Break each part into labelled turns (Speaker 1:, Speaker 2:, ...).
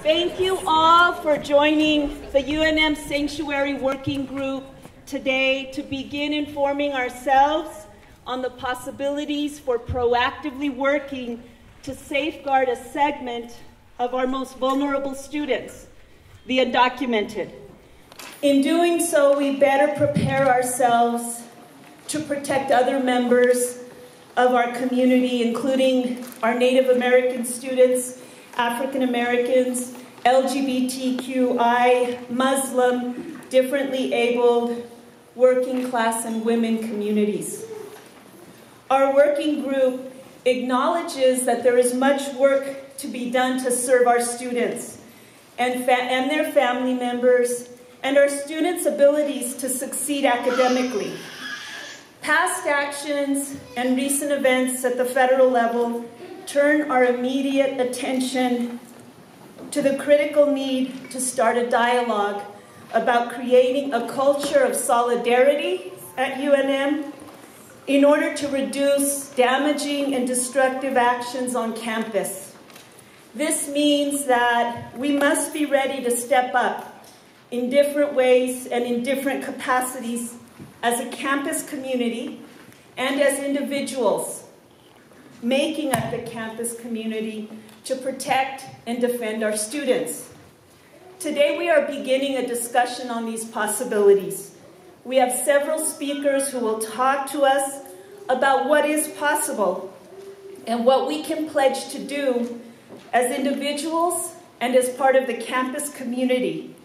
Speaker 1: Thank you all for joining the UNM Sanctuary Working Group today to begin informing ourselves on the possibilities for proactively working to safeguard a segment of our most vulnerable students, the undocumented. In doing so, we better prepare ourselves to protect other members of our community, including our Native American students, African Americans, LGBTQI, Muslim, differently abled, working class, and women communities. Our working group acknowledges that there is much work to be done to serve our students and their family members and our students' abilities to succeed academically. Past actions and recent events at the federal level turn our immediate attention to the critical need to start a dialogue about creating a culture of solidarity at UNM in order to reduce damaging and destructive actions on campus. This means that we must be ready to step up in different ways and in different capacities as a campus community and as individuals, making up the campus community to protect and defend our students. Today we are beginning a discussion on these possibilities. We have several speakers who will talk to us about what is possible and what we can pledge to do as individuals and as part of the campus community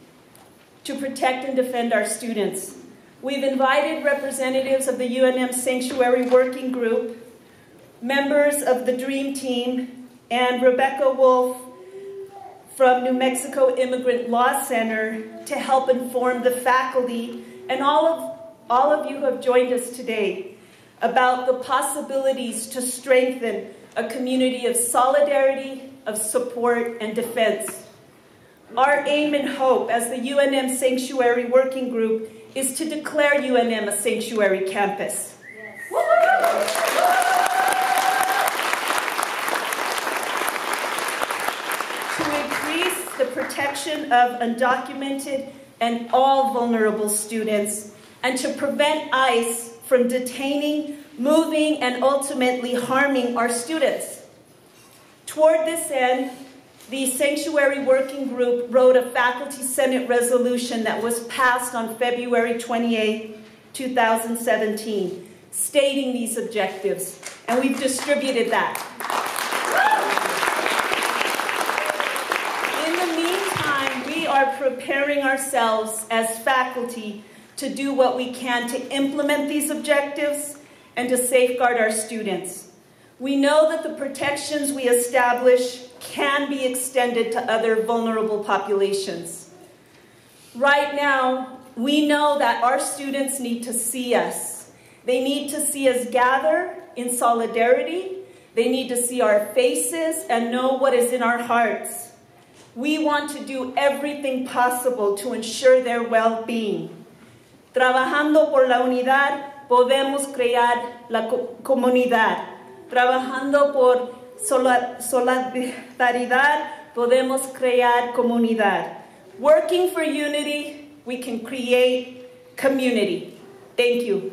Speaker 1: to protect and defend our students. We've invited representatives of the UNM Sanctuary Working Group, members of the DREAM Team, and Rebecca Wolf from New Mexico Immigrant Law Center to help inform the faculty and all of you who have joined us today about the possibilities to strengthen a community of solidarity, of support, and defense. Our aim and hope as the UNM Sanctuary Working Group is to declare UNM a sanctuary campus. Yes. To increase the protection of undocumented and all vulnerable students, and to prevent ICE from detaining, moving, and ultimately harming our students. Toward this end, the Sanctuary Working Group wrote a Faculty Senate resolution that was passed on February 28, 2017, stating these objectives, and we've distributed that. In the meantime, we are preparing ourselves as faculty to do what we can to implement these objectives and to safeguard our students. We know that the protections we establish can be extended to other vulnerable populations. Right now, we know that our students need to see us. They need to see us gather in solidarity. They need to see our faces and know what is in our hearts. We want to do everything possible to ensure their well-being. Trabajando por la unidad, podemos crear la comunidad. Trabajando por solidaridad, podemos crear comunidad. Working for unity, we can create community. Thank you.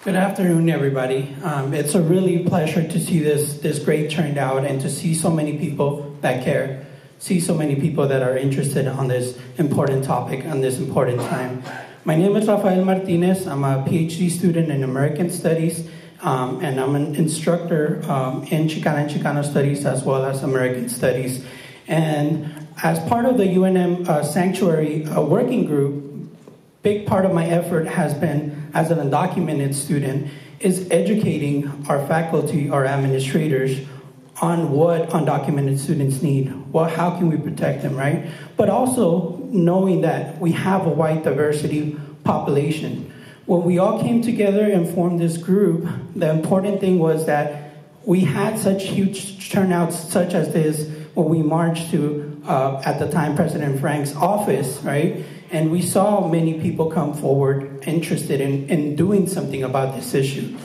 Speaker 2: Good afternoon, everybody. It's a really pleasure to see this great turnout and to see so many people that care, see so many people that are interested on this important topic, on this important time. My name is Rafael Martinez. I'm a PhD student in American Studies, and I'm an instructor in Chicana and Chicano Studies as well as American Studies. And as part of the UNM Sanctuary Working Group, big part of my effort has been, as an undocumented student, is educating our faculty, our administrators, on what undocumented students need. Well, how can we protect them, right? But also knowing that we have a white diversity population. When we all came together and formed this group, the important thing was that we had such huge turnouts such as this when we marched to, at the time, President Frank's office, right? And we saw many people come forward interested in doing something about this issue.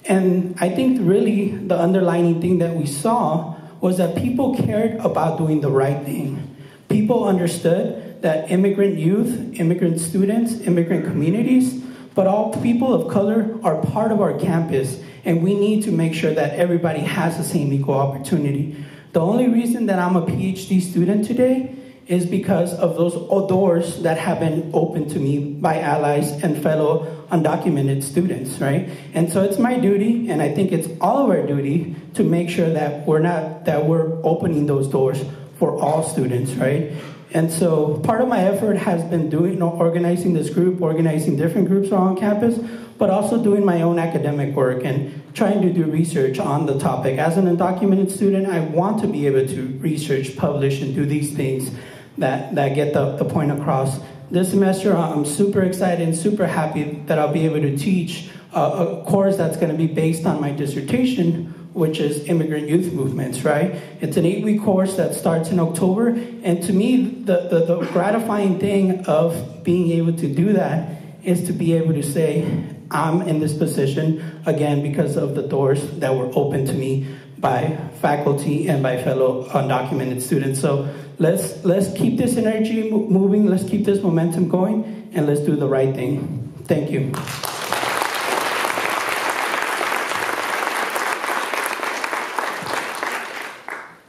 Speaker 2: And I think really the underlying thing that we saw was that people cared about doing the right thing. People understood that immigrant youth, immigrant students, immigrant communities, but all people of color are part of our campus, and we need to make sure that everybody has the same equal opportunity. The only reason that I'm a PhD student today is because of those doors that have been opened to me by allies and fellow undocumented students, right? And so it's my duty, and I think it's all of our duty, to make sure that we're opening those doors for all students, right? And so part of my effort has been organizing this group, organizing different groups around campus, but also doing my own academic work and trying to do research on the topic. As an undocumented student, I want to be able to research, publish, and do these things that get the point across. This semester, I'm super excited and super happy that I'll be able to teach a course that's going to be based on my dissertation, which is immigrant youth movements, right? It's an 8-week course that starts in October, and to me, the gratifying thing of being able to do that is to be able to say, I'm in this position, again, because of the doors that were opened to me by faculty and by fellow undocumented students. So let's keep this energy moving, let's keep this momentum going, and let's do the right thing. Thank you.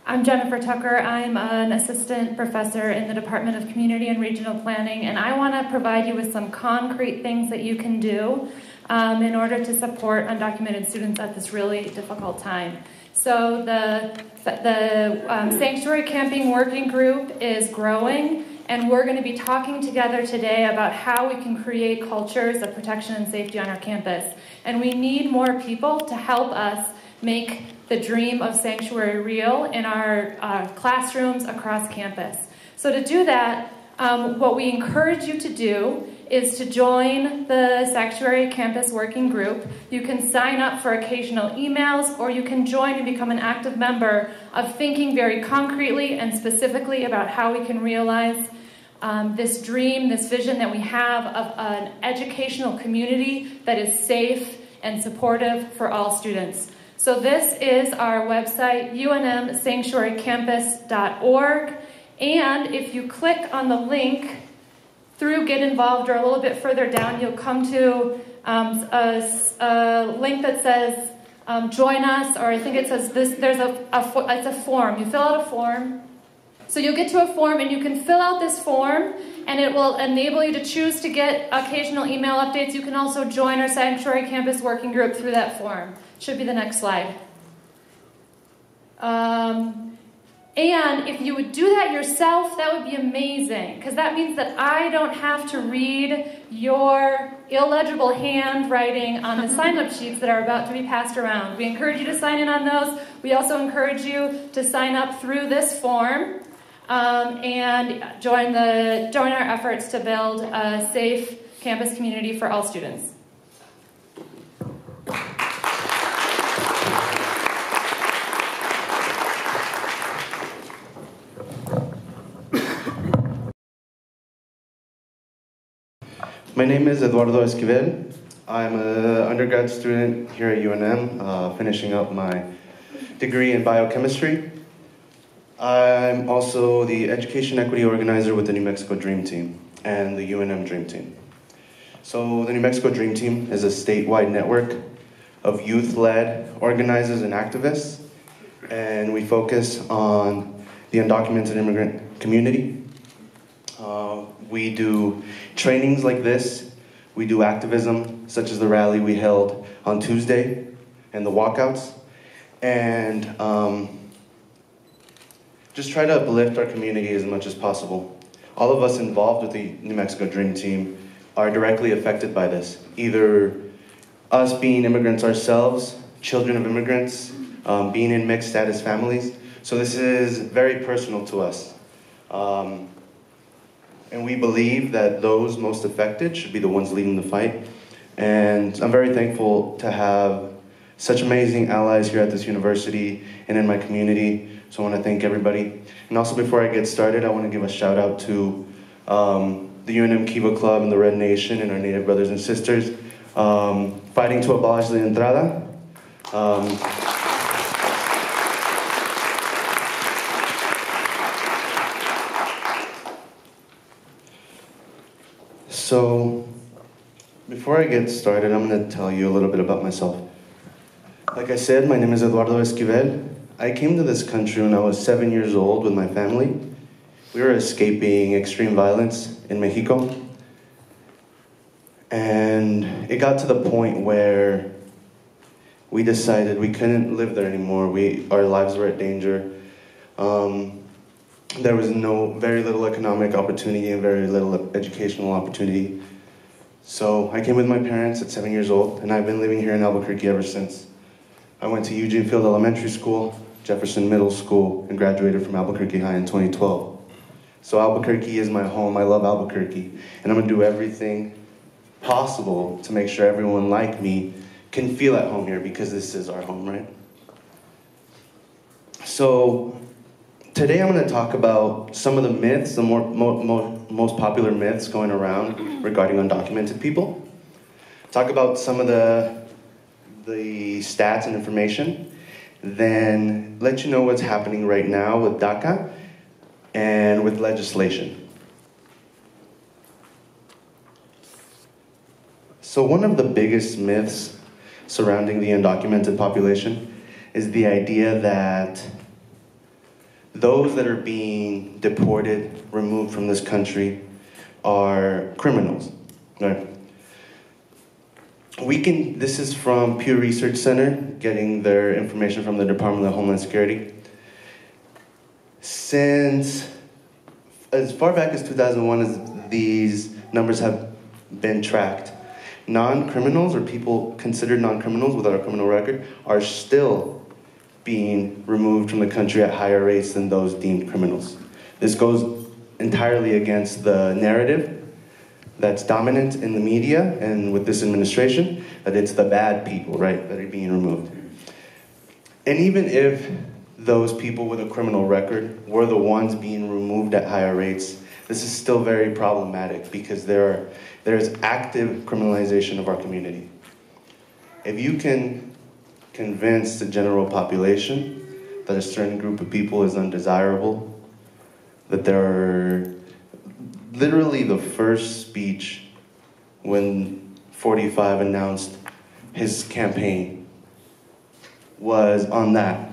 Speaker 3: I'm Jennifer Tucker. I'm an assistant professor in the Department of Community and Regional Planning, and I want to provide you with some concrete things that you can do in order to support undocumented students at this really difficult time. So the Sanctuary Camping Working Group is growing, and we're going to be talking together today about how we can create cultures of protection and safety on our campus. And we need more people to help us make the dream of Sanctuary real in our classrooms across campus. So to do that, what we encourage you to do is to join the Sanctuary Campus Working Group. You can sign up for occasional emails, or you can join and become an active member of thinking very concretely and specifically about how we can realize this dream, this vision that we have of an educational community that is safe and supportive for all students. So this is our website, unmsanctuarycampus.org, and if you click on the link through Get Involved or a little bit further down, you'll come to a link that says join us, or I think it says this. There's it's a form. You fill out a form. So you'll get to a form, and you can fill out this form, and it will enable you to choose to get occasional email updates. You can also join our Sanctuary Campus Working Group through that form. Should be the next slide. And if you would do that yourself, that would be amazing, because that means that I don't have to read your illegible handwriting on the sign-up sheets that are about to be passed around. We encourage you to sign in on those. We also encourage you to sign up through this form and join our efforts to build a safe campus community for all students.
Speaker 4: My name is Eduardo Esquivel. I'm an undergrad student here at UNM, finishing up my degree in biochemistry. I'm also the education equity organizer with the New Mexico Dream Team and the UNM Dream Team. So the New Mexico Dream Team is a statewide network of youth-led organizers and activists, and we focus on the undocumented immigrant community. We do trainings like this. We do activism, such as the rally we held on Tuesday and the walkouts. And just try to uplift our community as much as possible. All of us involved with the New Mexico Dream Team are directly affected by this. Either us being immigrants ourselves, children of immigrants, being in mixed status families. So this is very personal to us. And we believe that those most affected should be the ones leading the fight. And I'm very thankful to have such amazing allies here at this university and in my community. So I want to thank everybody. And also before I get started, I want to give a shout out to the UNM Kiva Club and the Red Nation and our Native brothers and sisters fighting to abolish the Entrada. So, before I get started, I'm going to tell you a little bit about myself. Like I said, my name is Eduardo Esquivel. I came to this country when I was 7 years old with my family. We were escaping extreme violence in Mexico. And it got to the point where we decided we couldn't live there anymore. Our lives were at danger. There was very little economic opportunity and very little educational opportunity. So I came with my parents at 7 years old, and I've been living here in Albuquerque ever since. I went to Eugene Field Elementary School, Jefferson Middle School, and graduated from Albuquerque High in 2012. So Albuquerque is my home. I love Albuquerque, and I'm gonna do everything possible to make sure everyone like me can feel at home here, because this is our home, right? So today I'm going to talk about some of the myths, the most popular myths going around regarding undocumented people. Talk about some of the stats and information, then let you know what's happening right now with DACA and with legislation. So one of the biggest myths surrounding the undocumented population is the idea that those that are being deported, removed from this country, are criminals. Right? This is from Pew Research Center, getting their information from the Department of Homeland Security. Since as far back as 2001, as these numbers have been tracked, non-criminals, or people considered non-criminals without a criminal record, are still being removed from the country at higher rates than those deemed criminals. This goes entirely against the narrative that's dominant in the media and with this administration, that it's the bad people, right, that are being removed. And even if those people with a criminal record were the ones being removed at higher rates, this is still very problematic, because there's active criminalization of our community. If you can convince the general population that a certain group of people is undesirable, that they're literally the first speech when 45 announced his campaign was on that,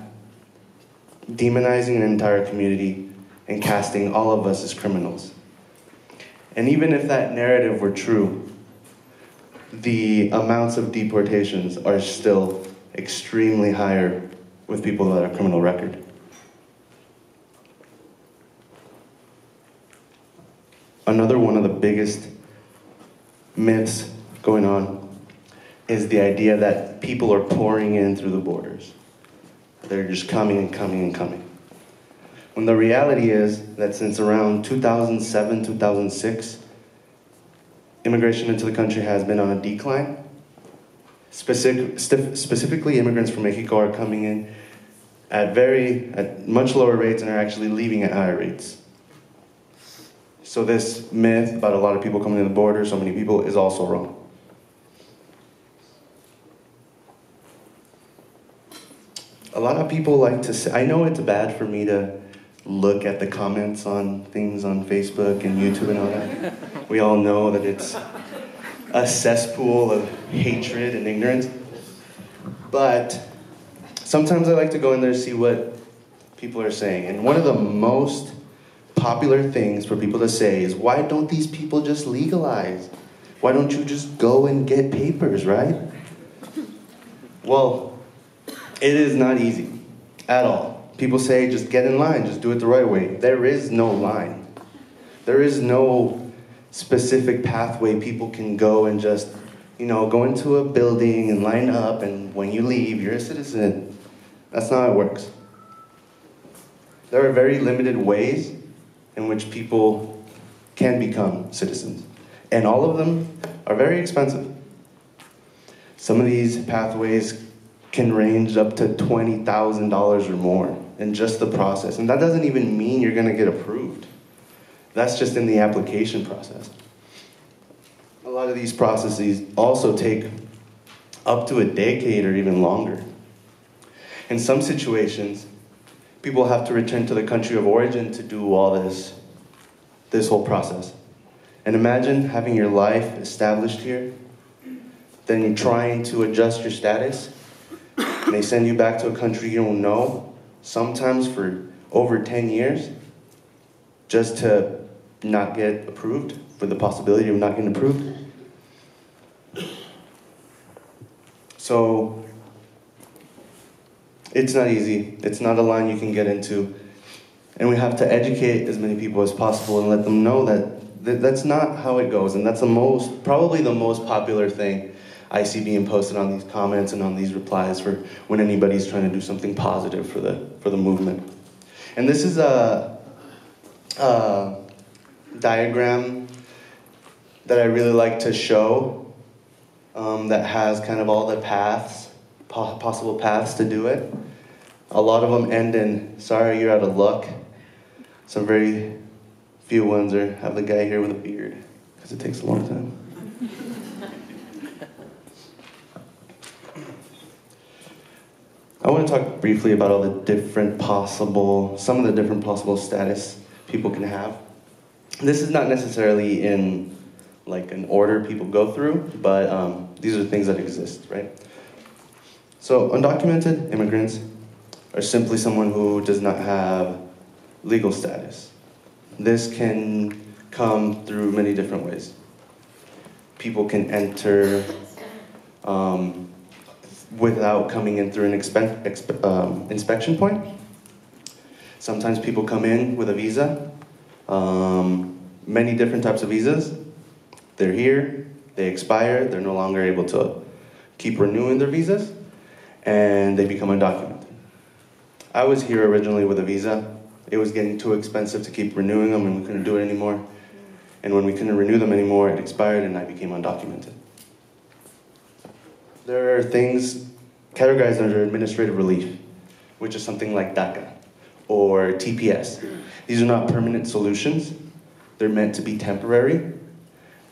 Speaker 4: demonizing an entire community and casting all of us as criminals. And even if that narrative were true, the amounts of deportations are still extremely higher with people that have a criminal record. Another one of the biggest myths going on is the idea that people are pouring in through the borders. They're just coming and coming and coming. When the reality is that since around 2007, 2006, immigration into the country has been on a decline. Specifically, immigrants from Mexico are coming in at much lower rates and are actually leaving at higher rates. So this myth about a lot of people coming to the border, so many people, is also wrong. A lot of people like to say, I know it's bad for me to look at the comments on things on Facebook and YouTube and all that. We all know that it's a cesspool of hatred and ignorance. But sometimes I like to go in there and see what people are saying. And one of the most popular things for people to say is, why don't these people just legalize? Why don't you just go and get papers, right? Well, it is not easy at all. People say, just get in line, just do it the right way. There is no line. There is no specific pathway people can go and just, go into a building and line up, and when you leave, you're a citizen. That's not how it works. There are very limited ways in which people can become citizens, and all of them are very expensive. Some of these pathways can range up to $20,000 or more in just the process. And that doesn't even mean you're going to get approved. That's just in the application process. A lot of these processes also take up to a decade or even longer. In some situations, people have to return to the country of origin to do all this whole process. And imagine having your life established here, then you're trying to adjust your status, and they send you back to a country you don't know, sometimes for over 10 years, just to not get approved, for the possibility of not getting approved. So, it's not easy. It's not a line you can get into. And we have to educate as many people as possible and let them know that that's not how it goes. And that's probably the most popular thing I see being posted on these comments and on these replies for when anybody's trying to do something positive for the movement. And this is a diagram that I really like to show that has kind of all the paths, possible paths to do it. A lot of them end in, sorry, you're out of luck. Some very few ones have the guy here with a beard, because it takes a long time. I want to talk briefly about all the some of the different possible status people can have. This is not necessarily in like an order people go through, but these are things that exist, right? So undocumented immigrants are simply someone who does not have legal status. This can come through many different ways. People can enter without coming in through an inspection point. Sometimes people come in with a visa, many different types of visas. They're here, they expire, they're no longer able to keep renewing their visas, and they become undocumented. I was here originally with a visa. It was getting too expensive to keep renewing them, and we couldn't do it anymore. And when we couldn't renew them anymore, it expired, and I became undocumented. There are things categorized under administrative relief, which is something like DACA or TPS. These are not permanent solutions. They're meant to be temporary.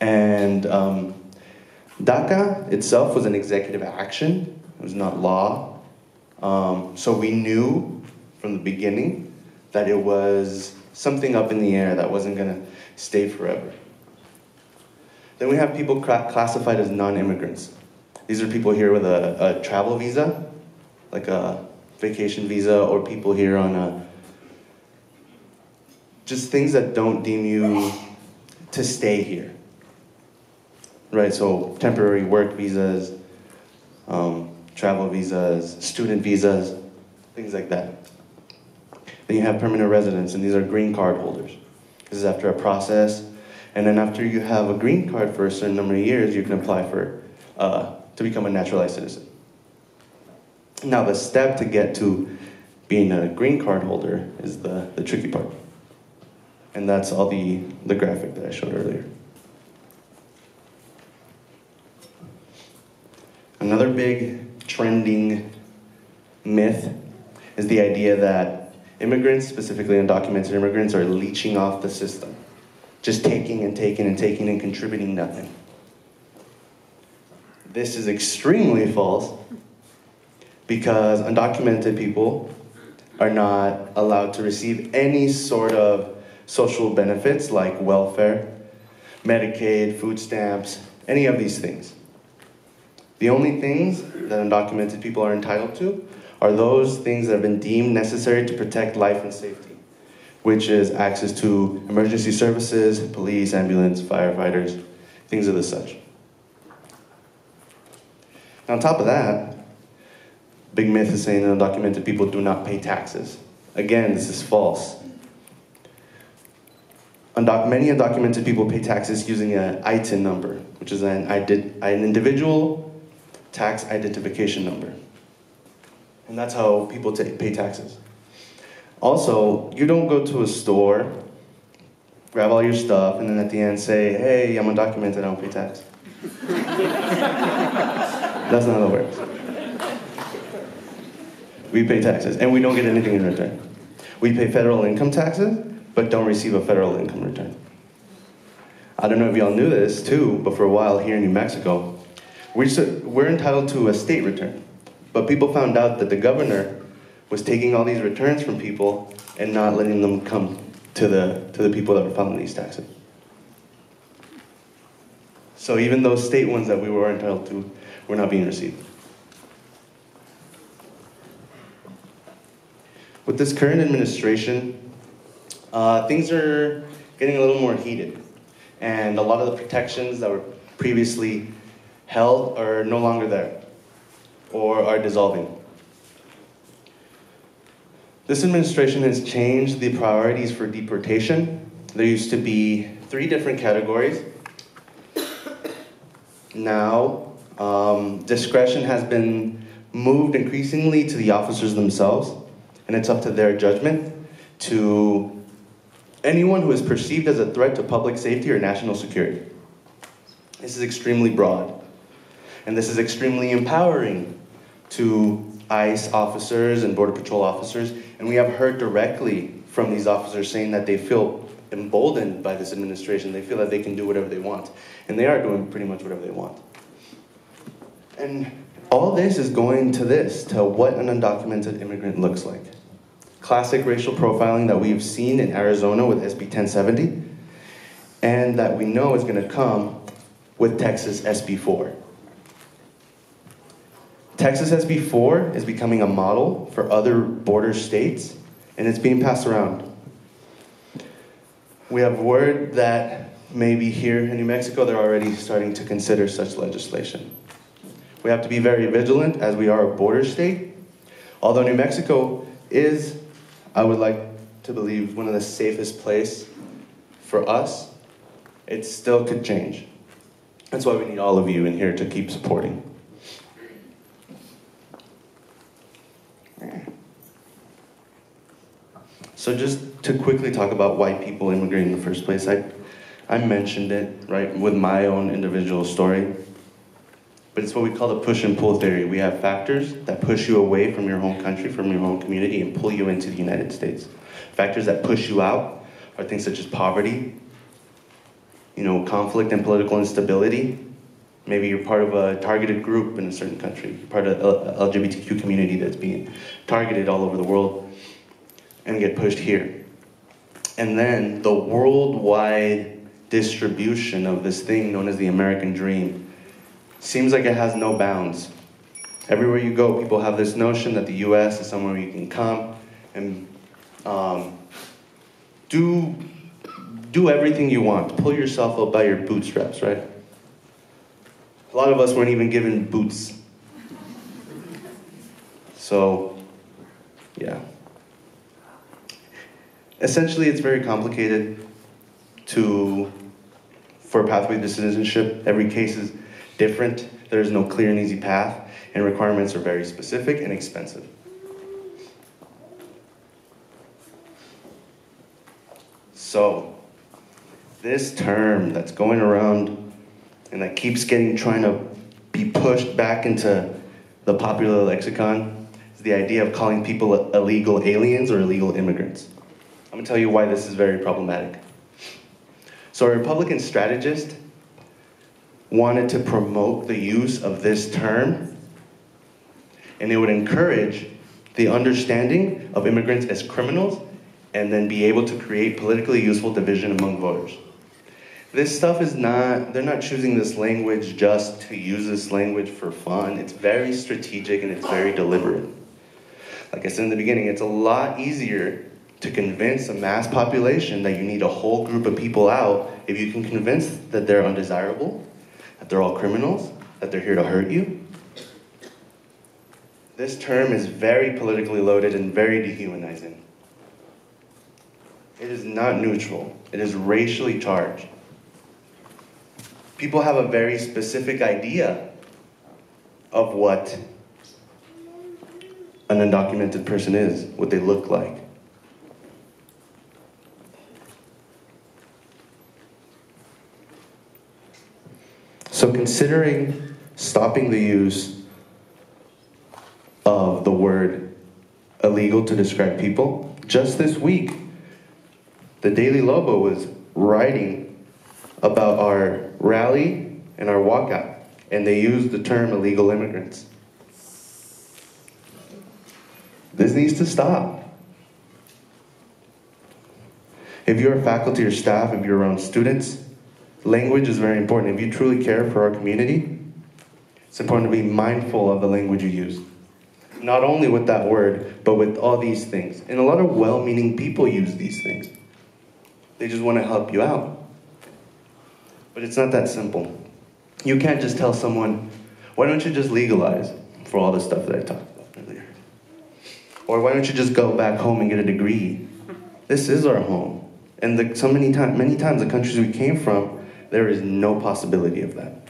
Speaker 4: And DACA itself was an executive action. It was not law. So we knew from the beginning that it was something up in the air that wasn't going to stay forever. Then we have people classified as non-immigrants. These are people here with a travel visa, like a vacation visa, or people here on just things that don't deem you to stay here. Right, so temporary work visas, travel visas, student visas, things like that. Then you have permanent residents, and these are green card holders. This is after a process, and then after you have a green card for a certain number of years, you can apply for to become a naturalized citizen. Now the step to get to being a green card holder is the tricky part. And that's all the graphic that I showed earlier. Another big trending myth is the idea that immigrants, specifically undocumented immigrants, are leeching off the system. Just taking and taking and taking and contributing nothing. This is extremely false because undocumented people are not allowed to receive any sort of social benefits like welfare, Medicaid, food stamps, any of these things. The only things that undocumented people are entitled to are those things that have been deemed necessary to protect life and safety, which is access to emergency services, police, ambulance, firefighters, things of the such. On top of that, big myth is saying that undocumented people do not pay taxes. Again, this is false. Many undocumented people pay taxes using an ITIN number, which is an individual tax identification number. And that's how people pay taxes. Also, you don't go to a store, grab all your stuff, and then at the end say, hey, I'm undocumented, I don't pay tax. That's not how it works. We pay taxes, and we don't get anything in return. We pay federal income taxes, but don't receive a federal income return. I don't know if y'all knew this too, but for a while here in New Mexico, we're entitled to a state return. But people found out that the governor was taking all these returns from people and not letting them come to the people that were filing these taxes. So even those state ones that we were entitled to were not being received. With this current administration, things are getting a little more heated, and a lot of the protections that were previously held are no longer there, or are dissolving. This administration has changed the priorities for deportation. There used to be 3 different categories. Now, discretion has been moved increasingly to the officers themselves, and it's up to their judgment to anyone who is perceived as a threat to public safety or national security. This is extremely broad, and this is extremely empowering to ICE officers and Border Patrol officers, and we have heard directly from these officers saying that they feel emboldened by this administration. They feel that they can do whatever they want, and they are doing pretty much whatever they want. And all this is going to what an undocumented immigrant looks like. Classic racial profiling that we've seen in Arizona with SB 1070, and that we know is going to come with Texas SB 4. Texas SB 4 is becoming a model for other border states, and it's being passed around. We have word that maybe here in New Mexico they're already starting to consider such legislation. We have to be very vigilant as we are a border state. Although New Mexico is, I would like to believe, one of the safest places for us, it still could change. That's why we need all of you in here to keep supporting. So just to quickly talk about why people immigrate in the first place, I mentioned it, right, with my own individual story. But it's what we call the push and pull theory. We have factors that push you away from your home country, from your home community, and pull you into the United States. Factors that push you out are things such as poverty, conflict and political instability. Maybe you're part of a targeted group in a certain country. You're part of the LGBTQ community that's being targeted all over the world and get pushed here. And then the worldwide distribution of this thing known as the American dream seems like it has no bounds. Everywhere you go, people have this notion that the US is somewhere you can come and do everything you want. Pull yourself up by your bootstraps, right? A lot of us weren't even given boots. So, yeah. Essentially, it's very complicated for a pathway to citizenship. Every case is different. There is no clear and easy path, and requirements are very specific and expensive. So, this term that's going around and that keeps trying to be pushed back into the popular lexicon is the idea of calling people illegal aliens or illegal immigrants. I'm gonna tell you why this is very problematic. So a Republican strategist wanted to promote the use of this term, and it would encourage the understanding of immigrants as criminals and then be able to create politically useful division among voters. This stuff they're not choosing this language just to use this language for fun. It's very strategic and it's very deliberate. Like I said in the beginning, it's a lot easier to convince a mass population that you need a whole group of people out if you can convince that they're undesirable, that they're all criminals, that they're here to hurt you. This term is very politically loaded and very dehumanizing. It is not neutral. It is racially charged. People have a very specific idea of what an undocumented person is, what they look like. So considering stopping the use of the word illegal to describe people, just this week, the Daily Lobo was writing about our rally and our walkout, and they used the term illegal immigrants. This needs to stop. If you're a faculty or staff, if you're around students, language is very important. If you truly care for our community, it's important to be mindful of the language you use. Not only with that word, but with all these things. And a lot of well-meaning people use these things. They just want to help you out. But it's not that simple. You can't just tell someone, why don't you just legalize for all the stuff that I talked about earlier? Or why don't you just go back home and get a degree? This is our home. And many times the countries we came from, there is no possibility of that.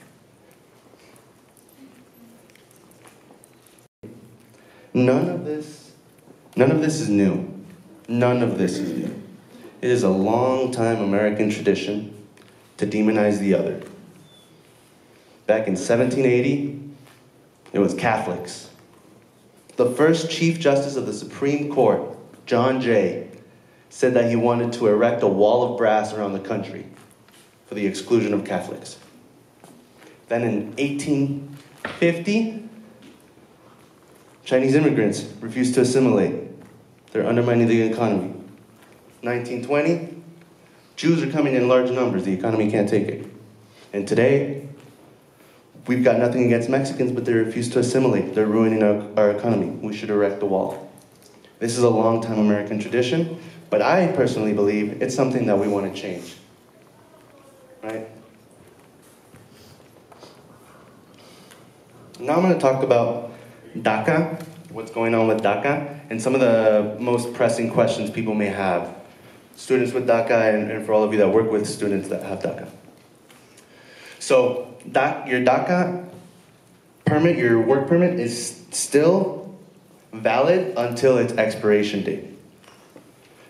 Speaker 4: None of this is new. None of this is new. It is a long-time American tradition to demonize the other. Back in 1780, it was Catholics. The first Chief Justice of the Supreme Court, John Jay, said that he wanted to erect a wall of brass around the country for the exclusion of Catholics. Then in 1850, Chinese immigrants refused to assimilate. They're undermining the economy. 1920, Jews are coming in large numbers. The economy can't take it. And today, we've got nothing against Mexicans, but they refuse to assimilate. They're ruining our economy. We should erect a wall. This is a long-time American tradition, but I personally believe it's something that we want to change. Right? Now I'm going to talk about DACA, what's going on with DACA, and some of the most pressing questions people may have. Students with DACA, and for all of you that work with students that have DACA. So, your DACA permit, your work permit, is still valid until its expiration date.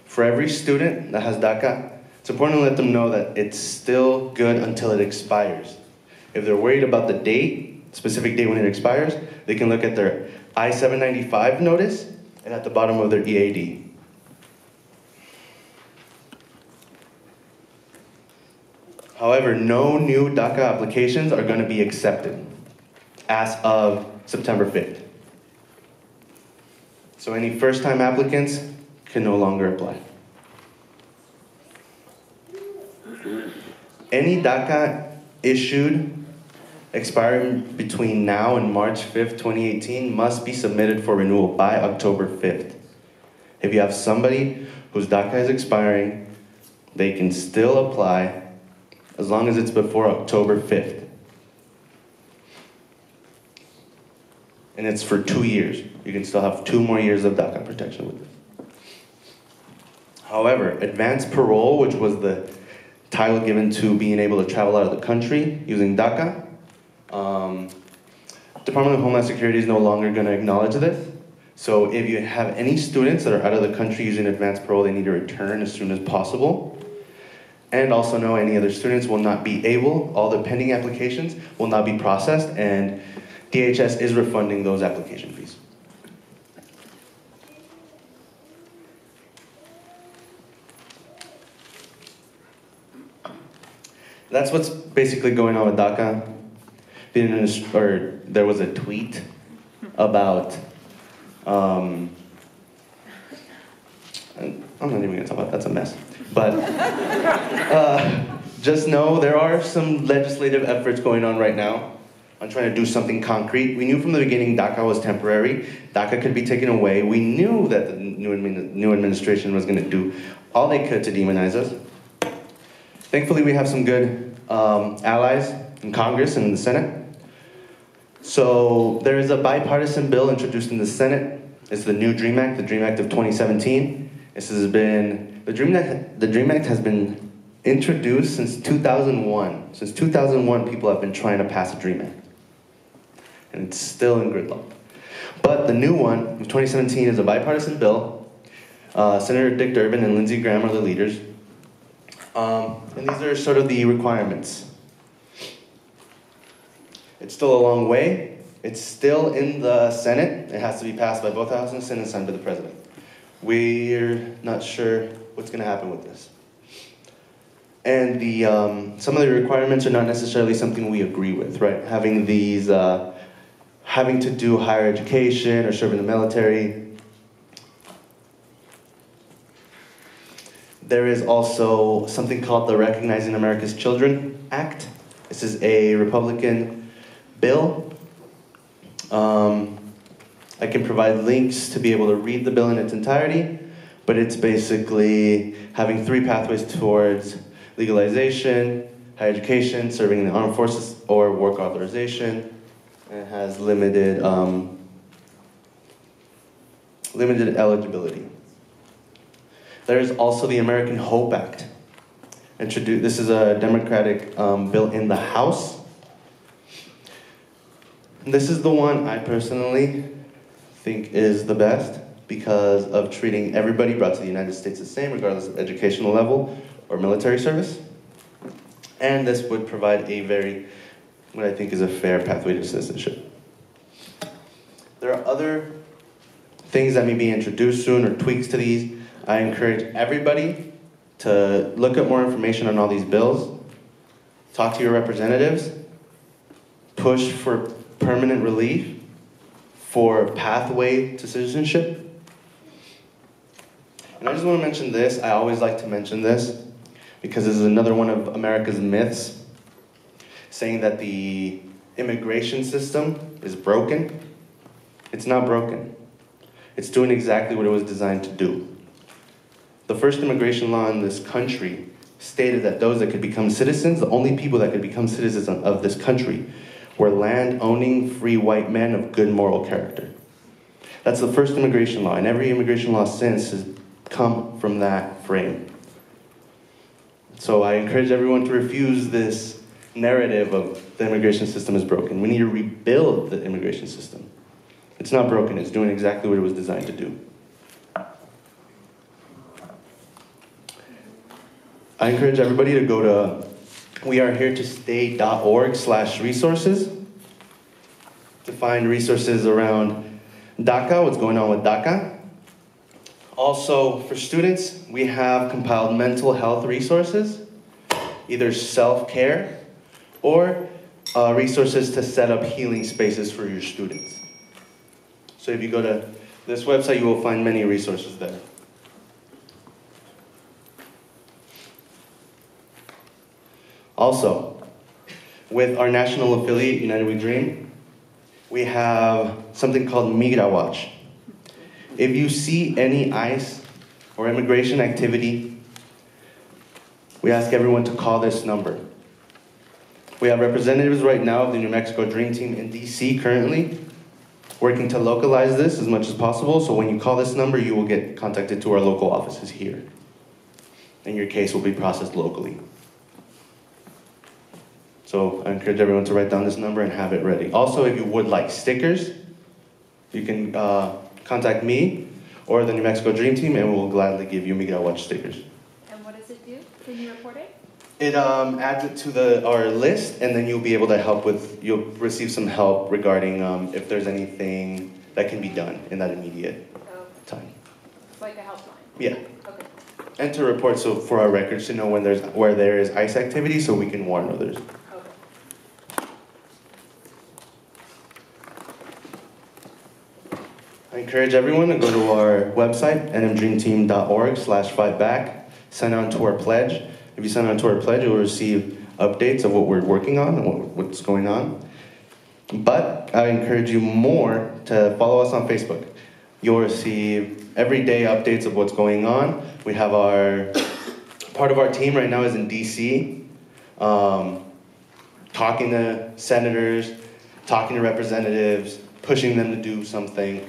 Speaker 4: For every student that has DACA, it's important to let them know that it's still good until it expires. If they're worried about the date, specific date when it expires, they can look at their I-795 notice and at the bottom of their EAD. However, no new DACA applications are going to be accepted as of September 5th. So any first-time applicants can no longer apply. Any DACA issued expiring between now and March 5th, 2018 must be submitted for renewal by October 5th. If you have somebody whose DACA is expiring, they can still apply as long as it's before October 5th. And it's for 2 years. You can still have 2 more years of DACA protection with it. However, advanced parole, which was the title given to being able to travel out of the country using DACA, Department of Homeland Security is no longer going to acknowledge this. So if you have any students that are out of the country using advanced parole, they need to return as soon as possible. And also know any other students will not be able, all the pending applications will not be processed, and DHS is refunding those application fees. That's what's basically going on with DACA. There was a tweet about, I'm not even going to talk about that, that's a mess. But just know there are some legislative efforts going on right now on trying to do something concrete. We knew from the beginning DACA was temporary. DACA could be taken away. We knew that the new administration was going to do all they could to demonize us. Thankfully, we have some good allies in Congress and in the Senate. So there is a bipartisan bill introduced in the Senate. It's the new DREAM Act, the DREAM Act of 2017. This has been, the DREAM Act has been introduced since 2001. Since 2001, people have been trying to pass a DREAM Act. And it's still in gridlock. But the new one, of 2017, is a bipartisan bill. Senator Dick Durbin and Lindsey Graham are the leaders. And these are sort of the requirements. It's still a long way. It's still in the Senate. It has to be passed by both houses and Senate and signed by the president. We're not sure what's going to happen with this. And some of the requirements are not necessarily something we agree with, right? Having these, having to do higher education or serve in the military, There is also something called the Recognizing America's Children Act. This is a Republican bill. I can provide links to be able to read the bill in its entirety, but it's basically having 3 pathways towards legalization, higher education, serving in the armed forces, or work authorization. And it has limited eligibility. There is also the American Hope Act. This is a Democratic bill in the House. This is the one I personally think is the best because of treating everybody brought to the United States the same, regardless of educational level or military service. And this would provide what I think is a fair pathway to citizenship. There are other things that may be introduced soon or tweaks to these. I encourage everybody to look at more information on all these bills, talk to your representatives, push for permanent relief, for pathway to citizenship. And I just want to mention this. I always like to mention this because this is another one of America's myths, saying that the immigration system is broken. It's not broken. It's doing exactly what it was designed to do. The first immigration law in this country stated that those that could become citizens, the only people that could become citizens of this country, were land-owning, free white men of good moral character. That's the first immigration law, and every immigration law since has come from that frame. So I encourage everyone to refuse this narrative of the immigration system is broken. We need to rebuild the immigration system. It's not broken, it's doing exactly what it was designed to do. I encourage everybody to go to weareheretostay.org/resources to find resources around DACA, what's going on with DACA. Also, for students, we have compiled mental health resources, either self-care or resources to set up healing spaces for your students. So if you go to this website, you will find many resources there. Also, with our national affiliate, United We Dream, we have something called Migra Watch. If you see any ICE or immigration activity, we ask everyone to call this number. We have representatives right now of the New Mexico Dream Team in DC currently, working to localize this as much as possible, so when you call this number, you will get contacted to our local offices here. And your case will be processed locally. So I encourage everyone to write down this number and have it ready. Also, if you would like stickers, you can contact me or the New Mexico Dream Team, and we'll gladly give you Migra Watch stickers.
Speaker 5: And what does it do? Can you report it?
Speaker 4: It adds it to our list, and then you'll be able to you'll receive some help regarding if there's anything that can be done in that immediate time.
Speaker 5: It's like a helpline?
Speaker 4: Yeah.
Speaker 5: Okay.
Speaker 4: And to report, so for our records to know where there is ICE activity, so we can warn others. I encourage everyone to go to our website, nmdreamteam.org/fightback, sign on to our pledge. If you sign on to our pledge, you'll receive updates of what we're working on and what's going on. But I encourage you more to follow us on Facebook. You'll receive everyday updates of what's going on. We have part of our team right now is in DC, talking to senators, talking to representatives, pushing them to do something.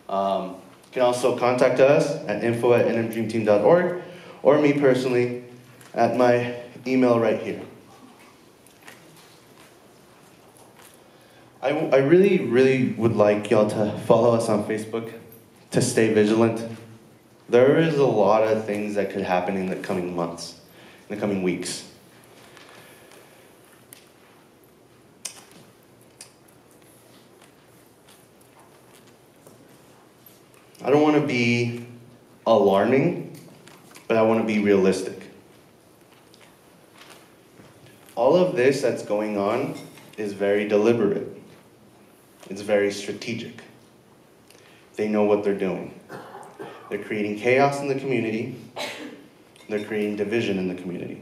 Speaker 4: You can also contact us at info@nmdreamteam.org or me personally at my email right here. I really, really would like y'all to follow us on Facebook, to stay vigilant. There is a lot of things that could happen in the coming months, in the coming weeks. I don't want to be alarming, but I want to be realistic. All of this that's going on is very deliberate. It's very strategic. They know what they're doing. They're creating chaos in the community. They're creating division in the community.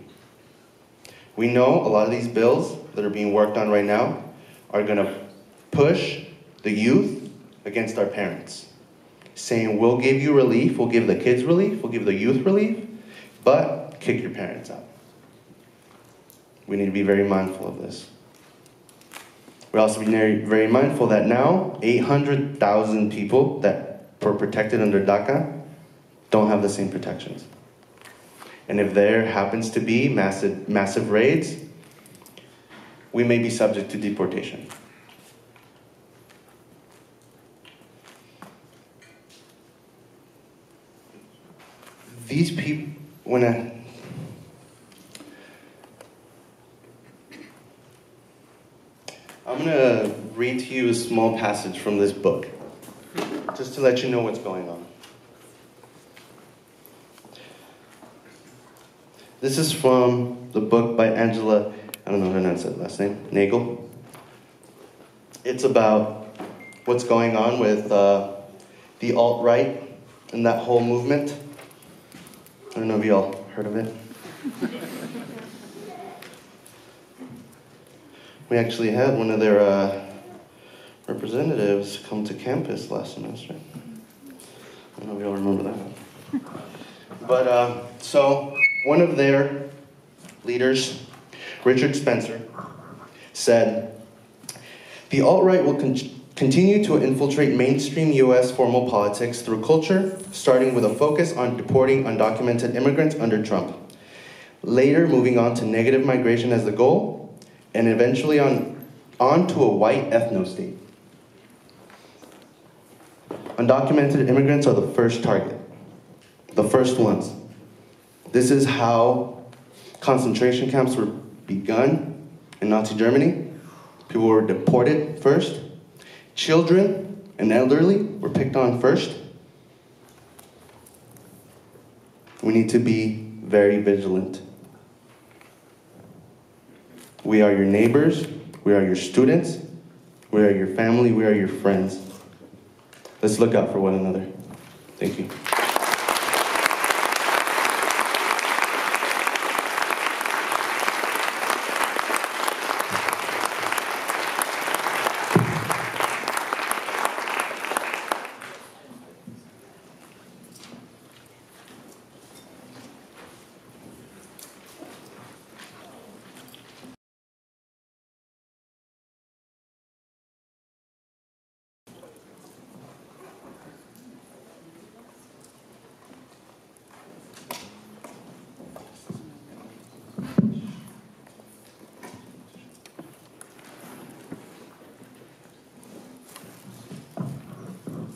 Speaker 4: We know a lot of these bills that are being worked on right now are going to push the youth against our parents, saying, we'll give you relief, we'll give the kids relief, we'll give the youth relief, but kick your parents out. We need to be very mindful of this. We also be very mindful that now 800,000 people that were protected under DACA don't have the same protections. And if there happens to be massive raids, we may be subject to deportation. These people, I'm going to read to you a small passage from this book, just to let you know what's going on. This is from the book by Angela, I don't know how to pronounce that last name, Nagel. It's about what's going on with the alt-right and that whole movement. I don't know if you all heard of it. We actually had one of their representatives come to campus last semester. I don't know if you all remember that. But, so, one of their leaders, Richard Spencer, said, the alt-right will continue to infiltrate mainstream U.S. formal politics through culture, starting with a focus on deporting undocumented immigrants under Trump, later moving on to negative migration as the goal, and eventually on to a white ethno-state. Undocumented immigrants are the first target, the first ones. This is how concentration camps were begun in Nazi Germany. People were deported first. Children and elderly were picked on first. We need to be very vigilant. We are your neighbors, we are your students, we are your family, we are your friends. Let's look out for one another. Thank you.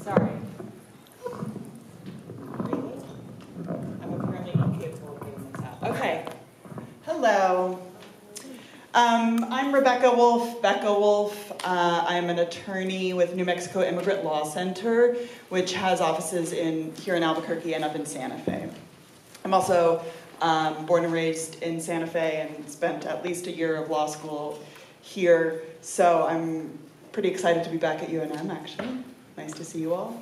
Speaker 6: Sorry. I'm apparently incapable of getting this out. Okay. Hello. I'm Rebecca Wolf, Becca Wolf. I'm an attorney with New Mexico Immigrant Law Center, which has offices here in Albuquerque and up in Santa Fe. I'm also born and raised in Santa Fe and spent at least a year of law school here, so I'm pretty excited to be back at UNM, actually. Nice to see you all.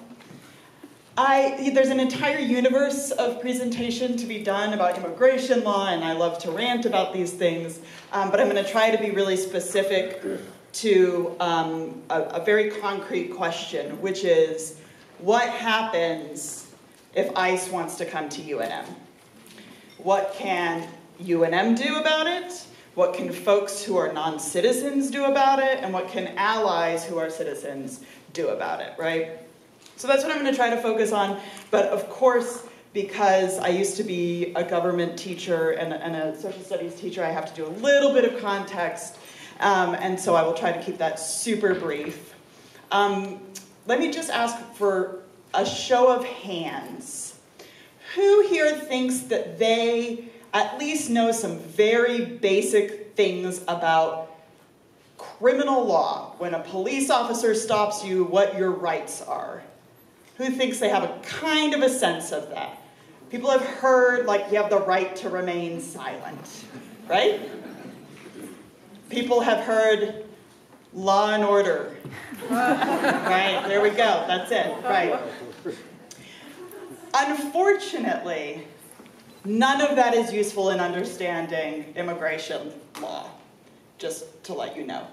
Speaker 6: There's an entire universe of presentation to be done about immigration law, and I love to rant about these things, but I'm going to try to be really specific to a very concrete question, which is, what happens if ICE wants to come to UNM? What can UNM do about it? What can folks who are non-citizens do about it? And what can allies who are citizens do about it, right? So that's what I'm going to try to focus on. But of course, because I used to be a government teacher and a social studies teacher, I have to do a little bit of context. And so I will try to keep that super brief. Let me just ask for a show of hands. Who here thinks that they at least know some very basic things about criminal law? When a police officer stops you, what your rights are? Who thinks they have a kind of a sense of that? People have heard, like, you have the right to remain silent, right? People have heard law and order. Right, there we go, that's it, right. Unfortunately, None of that is useful in understanding immigration law, just to let you know.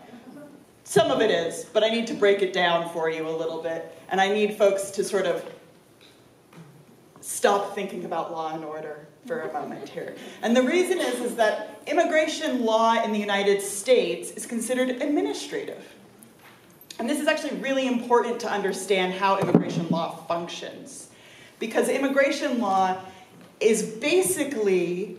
Speaker 6: Some of it is, but I need to break it down for you a little bit, and I need folks to sort of stop thinking about law and order for a moment here. And the reason is that immigration law in the United States is considered administrative. And this is actually really important to understand how immigration law functions. Because immigration law is basically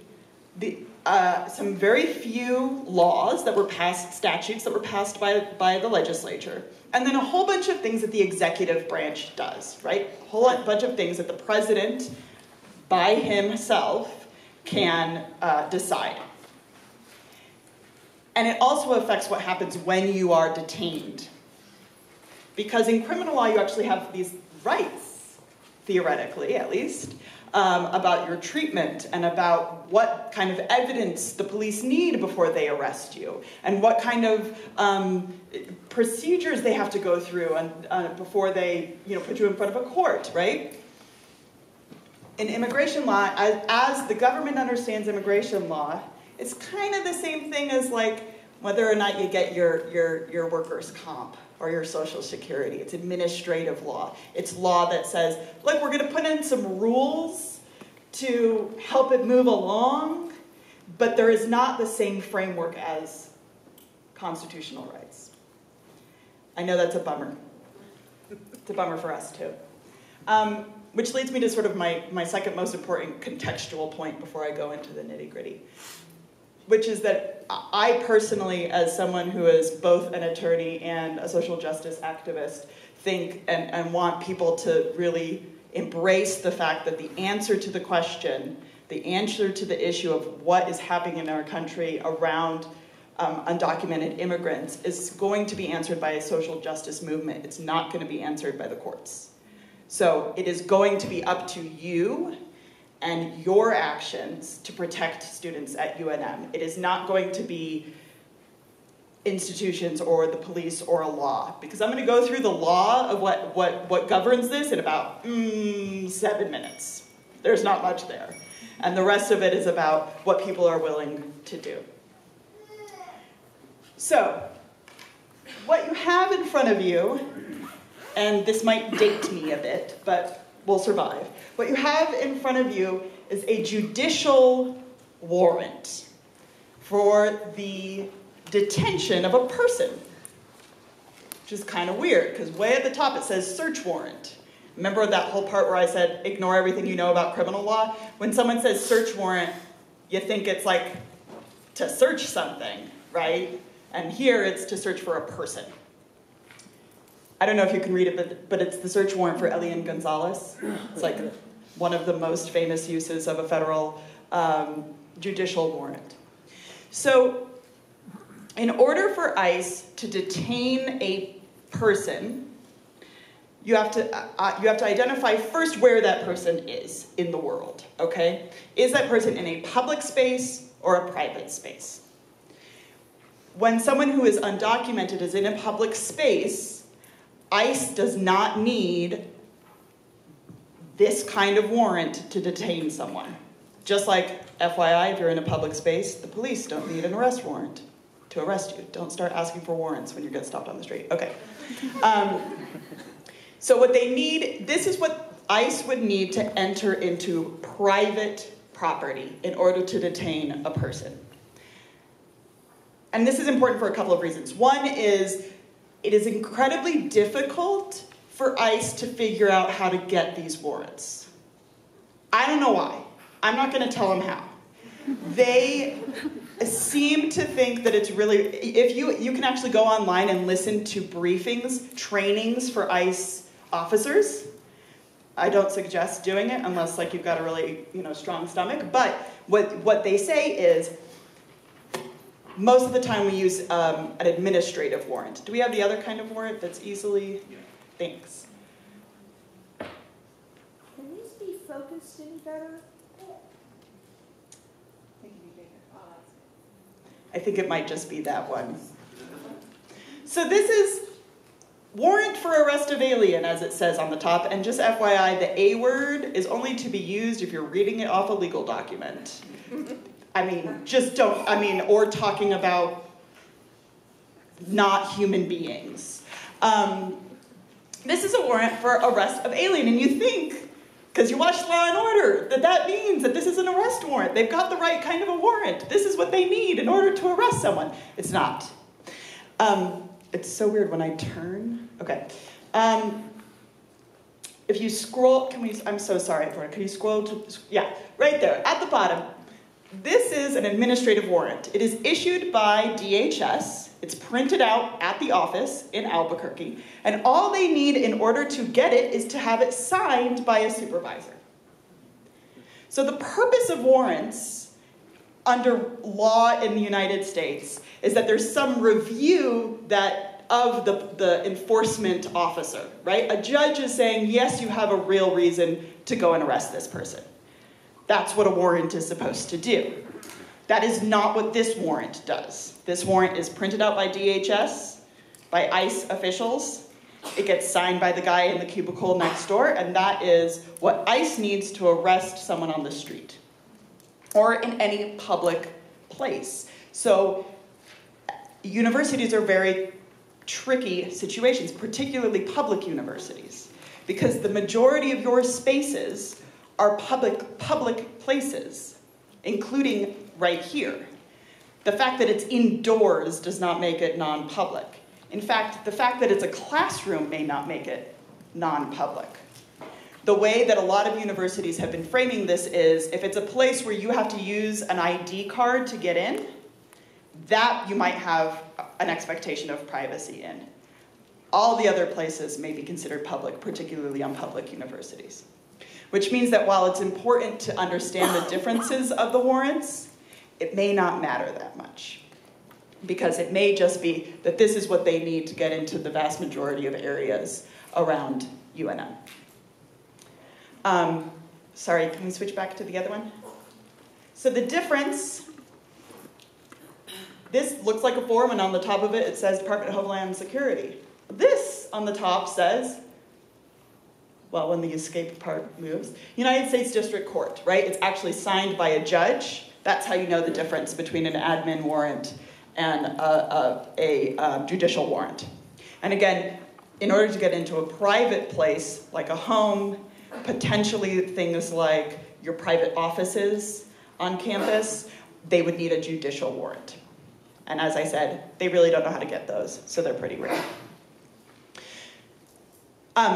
Speaker 6: some very few laws that were passed, statutes that were passed by the legislature, and then a whole bunch of things that the executive branch does, right? A whole bunch of things that the president, by himself, can decide. And it also affects what happens when you are detained. Because in criminal law, you actually have these rights, theoretically at least, about your treatment and about what kind of evidence the police need before they arrest you and what kind of procedures they have to go through and before they put you in front of a court, right? In immigration law, as the government understands immigration law, it's kind of the same thing as like whether or not you get your workers' comp or your Social Security. It's administrative law. It's law that says, look, we're going to put in some rules to help it move along, but there is not the same framework as constitutional rights. I know that's a bummer. It's a bummer for us too. Which leads me to sort of my second most important contextual point before I go into the nitty-gritty, which is that I personally, as someone who is both an attorney and a social justice activist, think and want people to really embrace the fact that the answer to the question, the answer to the issue of what is happening in our country around undocumented immigrants is going to be answered by a social justice movement. It's not going to be answered by the courts. So it is going to be up to you and your actions to protect students at UNM. It is not going to be institutions or the police or a law, because I'm going to go through the law of what governs this in about 7 minutes. There's not much there. And the rest of it is about what people are willing to do. So, what you have in front of you, and this might date me a bit, but we'll survive. What you have in front of you is a judicial warrant for the detention of a person, which is kind of weird, because way at the top it says search warrant. Remember that whole part where I said, ignore everything you know about criminal law? When someone says search warrant, you think it's like to search something, right? And here it's to search for a person. I don't know if you can read it, but it's the search warrant for Elian Gonzalez. It's like one of the most famous uses of a federal judicial warrant. So in order for ICE to detain a person, you have to identify first where that person is in the world, okay? Is that person in a public space or a private space? When someone who is undocumented is in a public space, ICE does not need this kind of warrant to detain someone. Just like, FYI, if you're in a public space, the police don't need an arrest warrant to arrest you. Don't start asking for warrants when you get stopped on the street. Okay. So what they need, this is what ICE would need to enter into private property in order to detain a person. And this is important for a couple of reasons. One is, it is incredibly difficult for ICE to figure out how to get these warrants. I don't know why. I'm not going to tell them how. They seem to think that it's really, if you can actually go online and listen to briefings, trainings for ICE officers. I don't suggest doing it unless like you've got a really strong stomach. But what they say is, most of the time we use an administrative warrant. Do we have the other kind of warrant that's easily? Yeah. Thanks.
Speaker 7: Can these be focused any better?
Speaker 6: I think it might just be that one. So this is warrant for arrest of alien, as it says on the top, and just FYI, the A word is only to be used if you're reading it off a legal document. I mean, just don't, I mean, or talking about not human beings. This is a warrant for arrest of alien, and you think, because you watched Law and Order, that means that this is an arrest warrant. They've got the right kind of a warrant. This is what they need in order to arrest someone. It's not. It's so weird when I turn. Okay. If you scroll, I'm so sorry, can you scroll to, yeah, right there, at the bottom. This is an administrative warrant. It is issued by DHS. It's printed out at the office in Albuquerque. And all they need in order to get it is to have it signed by a supervisor. So the purpose of warrants under law in the United States is that there's some review of the enforcement officer, right? A judge is saying, yes, you have a real reason to go and arrest this person. That's what a warrant is supposed to do. That is not what this warrant does. This warrant is printed out by DHS, by ICE officials. It gets signed by the guy in the cubicle next door, and that is what ICE needs to arrest someone on the street or in any public place. So universities are very tricky situations, particularly public universities, because the majority of your spaces are public places, including right here. The fact that it's indoors does not make it non-public. In fact, the fact that it's a classroom may not make it non-public. The way that a lot of universities have been framing this is, if it's a place where you have to use an ID card to get in, that you might have an expectation of privacy in. All the other places may be considered public, particularly on public universities. Which means that while it's important to understand the differences of the warrants, it may not matter that much. Because it may just be that this is what they need to get into the vast majority of areas around UNM. Sorry, can we switch back to the other one? So the difference, this looks like a form, and on the top of it, it says Department of Homeland Security. This on the top says, well, when the escape part moves, United States District Court, right? It's actually signed by a judge. That's how you know the difference between an admin warrant and a judicial warrant. And again, in order to get into a private place, like a home, potentially things like your private offices on campus, they would need a judicial warrant. And as I said, they really don't know how to get those, so they're pretty rare.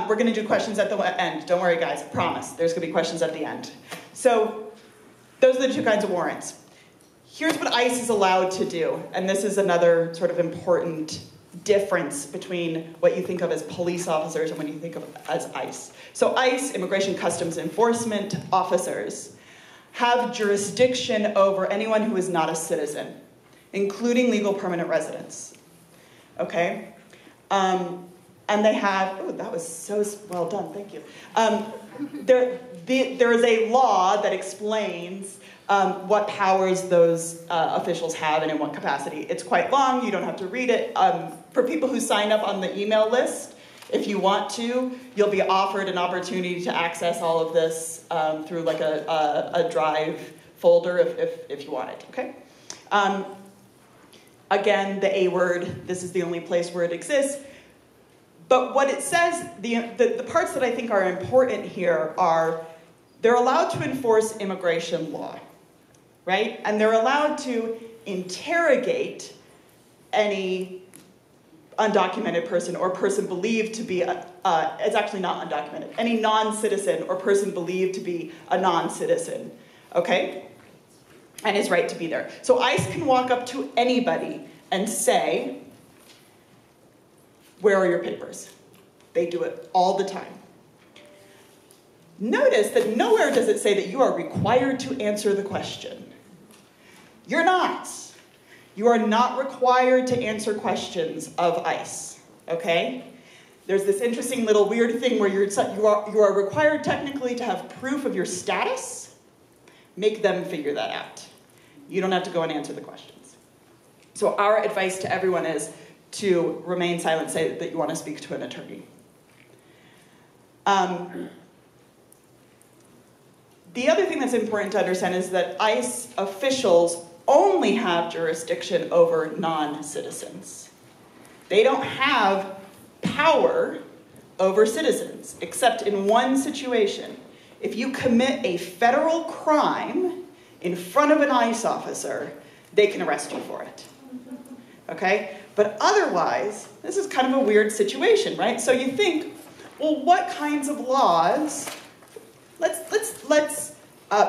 Speaker 6: We're going to do questions at the end. Don't worry, guys. I promise. There's going to be questions at the end. So those are the two kinds of warrants. Here's what ICE is allowed to do. And this is another sort of important difference between what you think of as police officers and what you think of as ICE. So ICE, Immigration Customs Enforcement officers, have jurisdiction over anyone who is not a citizen, including legal permanent residents. Okay? And they have, oh, that was so well done, thank you. There is a law that explains what powers those officials have and in what capacity. It's quite long, you don't have to read it. For people who sign up on the email list, if you want to, you'll be offered an opportunity to access all of this through like a Drive folder if you want it, okay? Again, the A word, this is the only place where it exists. But what it says, the parts that I think are important here are, they're allowed to enforce immigration law, right? And they're allowed to interrogate any undocumented person or person believed to be, it's actually not undocumented, any non-citizen or person believed to be a non-citizen, okay? And his right to be there. So ICE can walk up to anybody and say, where are your papers? They do it all the time. Notice that nowhere does it say that you are required to answer the question. You're not. You are not required to answer questions of ICE, okay? There's this interesting little weird thing where you are required technically to have proof of your status. Make them figure that out. You don't have to go and answer the questions. So our advice to everyone is, to remain silent, say that you want to speak to an attorney. The other thing that's important to understand is that ICE officials only have jurisdiction over non-citizens. They don't have power over citizens, except in one situation. If you commit a federal crime in front of an ICE officer, they can arrest you for it. Okay? But otherwise, this is kind of a weird situation, right? So you think, well, what kinds of laws? Let's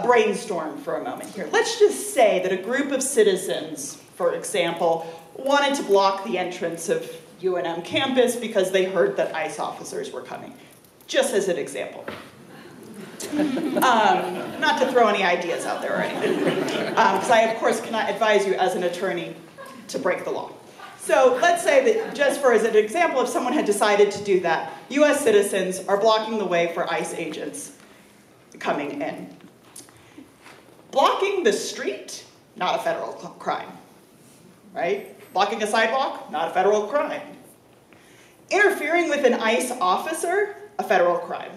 Speaker 6: brainstorm for a moment here. Let's just say that a group of citizens, for example, wanted to block the entrance of UNM campus because they heard that ICE officers were coming. Just as an example. Not to throw any ideas out there or anything. Because I, of course, cannot advise you as an attorney to break the law. So let's say that, just for as an example, if someone had decided to do that, US citizens are blocking the way for ICE agents coming in. Blocking the street, not a federal crime, right? Blocking a sidewalk, not a federal crime. Interfering with an ICE officer, a federal crime,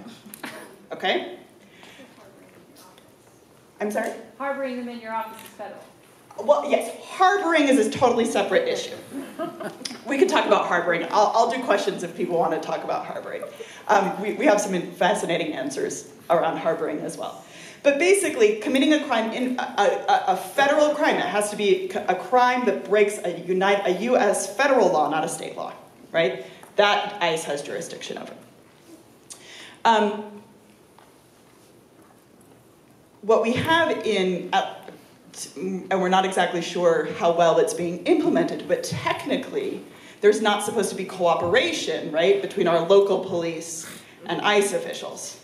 Speaker 6: okay? I'm sorry?
Speaker 5: Harboring them in your office is federal.
Speaker 6: Well, yes, harboring is a totally separate issue. We could talk about harboring. I'll do questions if people want to talk about harboring. We have some fascinating answers around harboring as well. But basically, committing a crime, a federal crime, it has to be a crime that breaks a U.S. federal law, not a state law, right? That ICE has jurisdiction over. What we have in, and we're not exactly sure how well it's being implemented, but technically, there's not supposed to be cooperation, right, between our local police and ICE officials.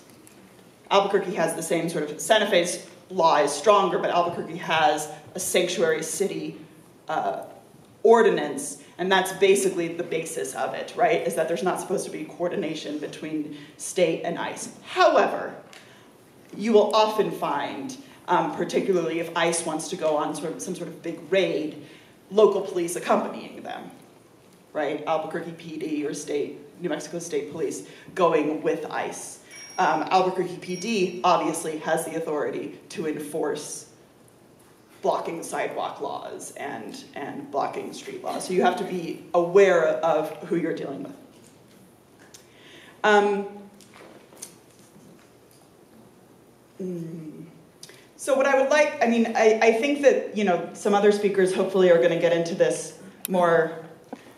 Speaker 6: Albuquerque has the same sort of, Santa Fe's law is stronger, but Albuquerque has a sanctuary city ordinance, and that's basically the basis of it, right, is that there's not supposed to be coordination between state and ICE. However, you will often find, particularly if ICE wants to go on some sort of big raid, local police accompanying them, right? Albuquerque PD or New Mexico State Police going with ICE. Albuquerque PD obviously has the authority to enforce blocking sidewalk laws and blocking street laws. So you have to be aware of who you're dealing with. So what I would like, I think that, some other speakers hopefully are going to get into this more,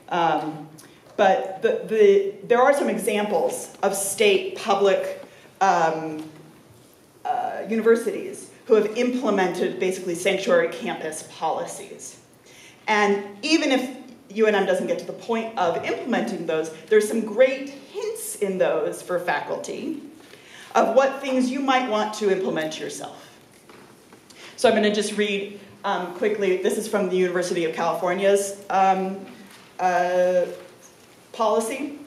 Speaker 6: but there are some examples of state public universities who have implemented basically sanctuary campus policies. And even if UNM doesn't get to the point of implementing those, there's some great hints in those for faculty of what things you might want to implement yourself. So I'm going to just read quickly. This is from the University of California's policy.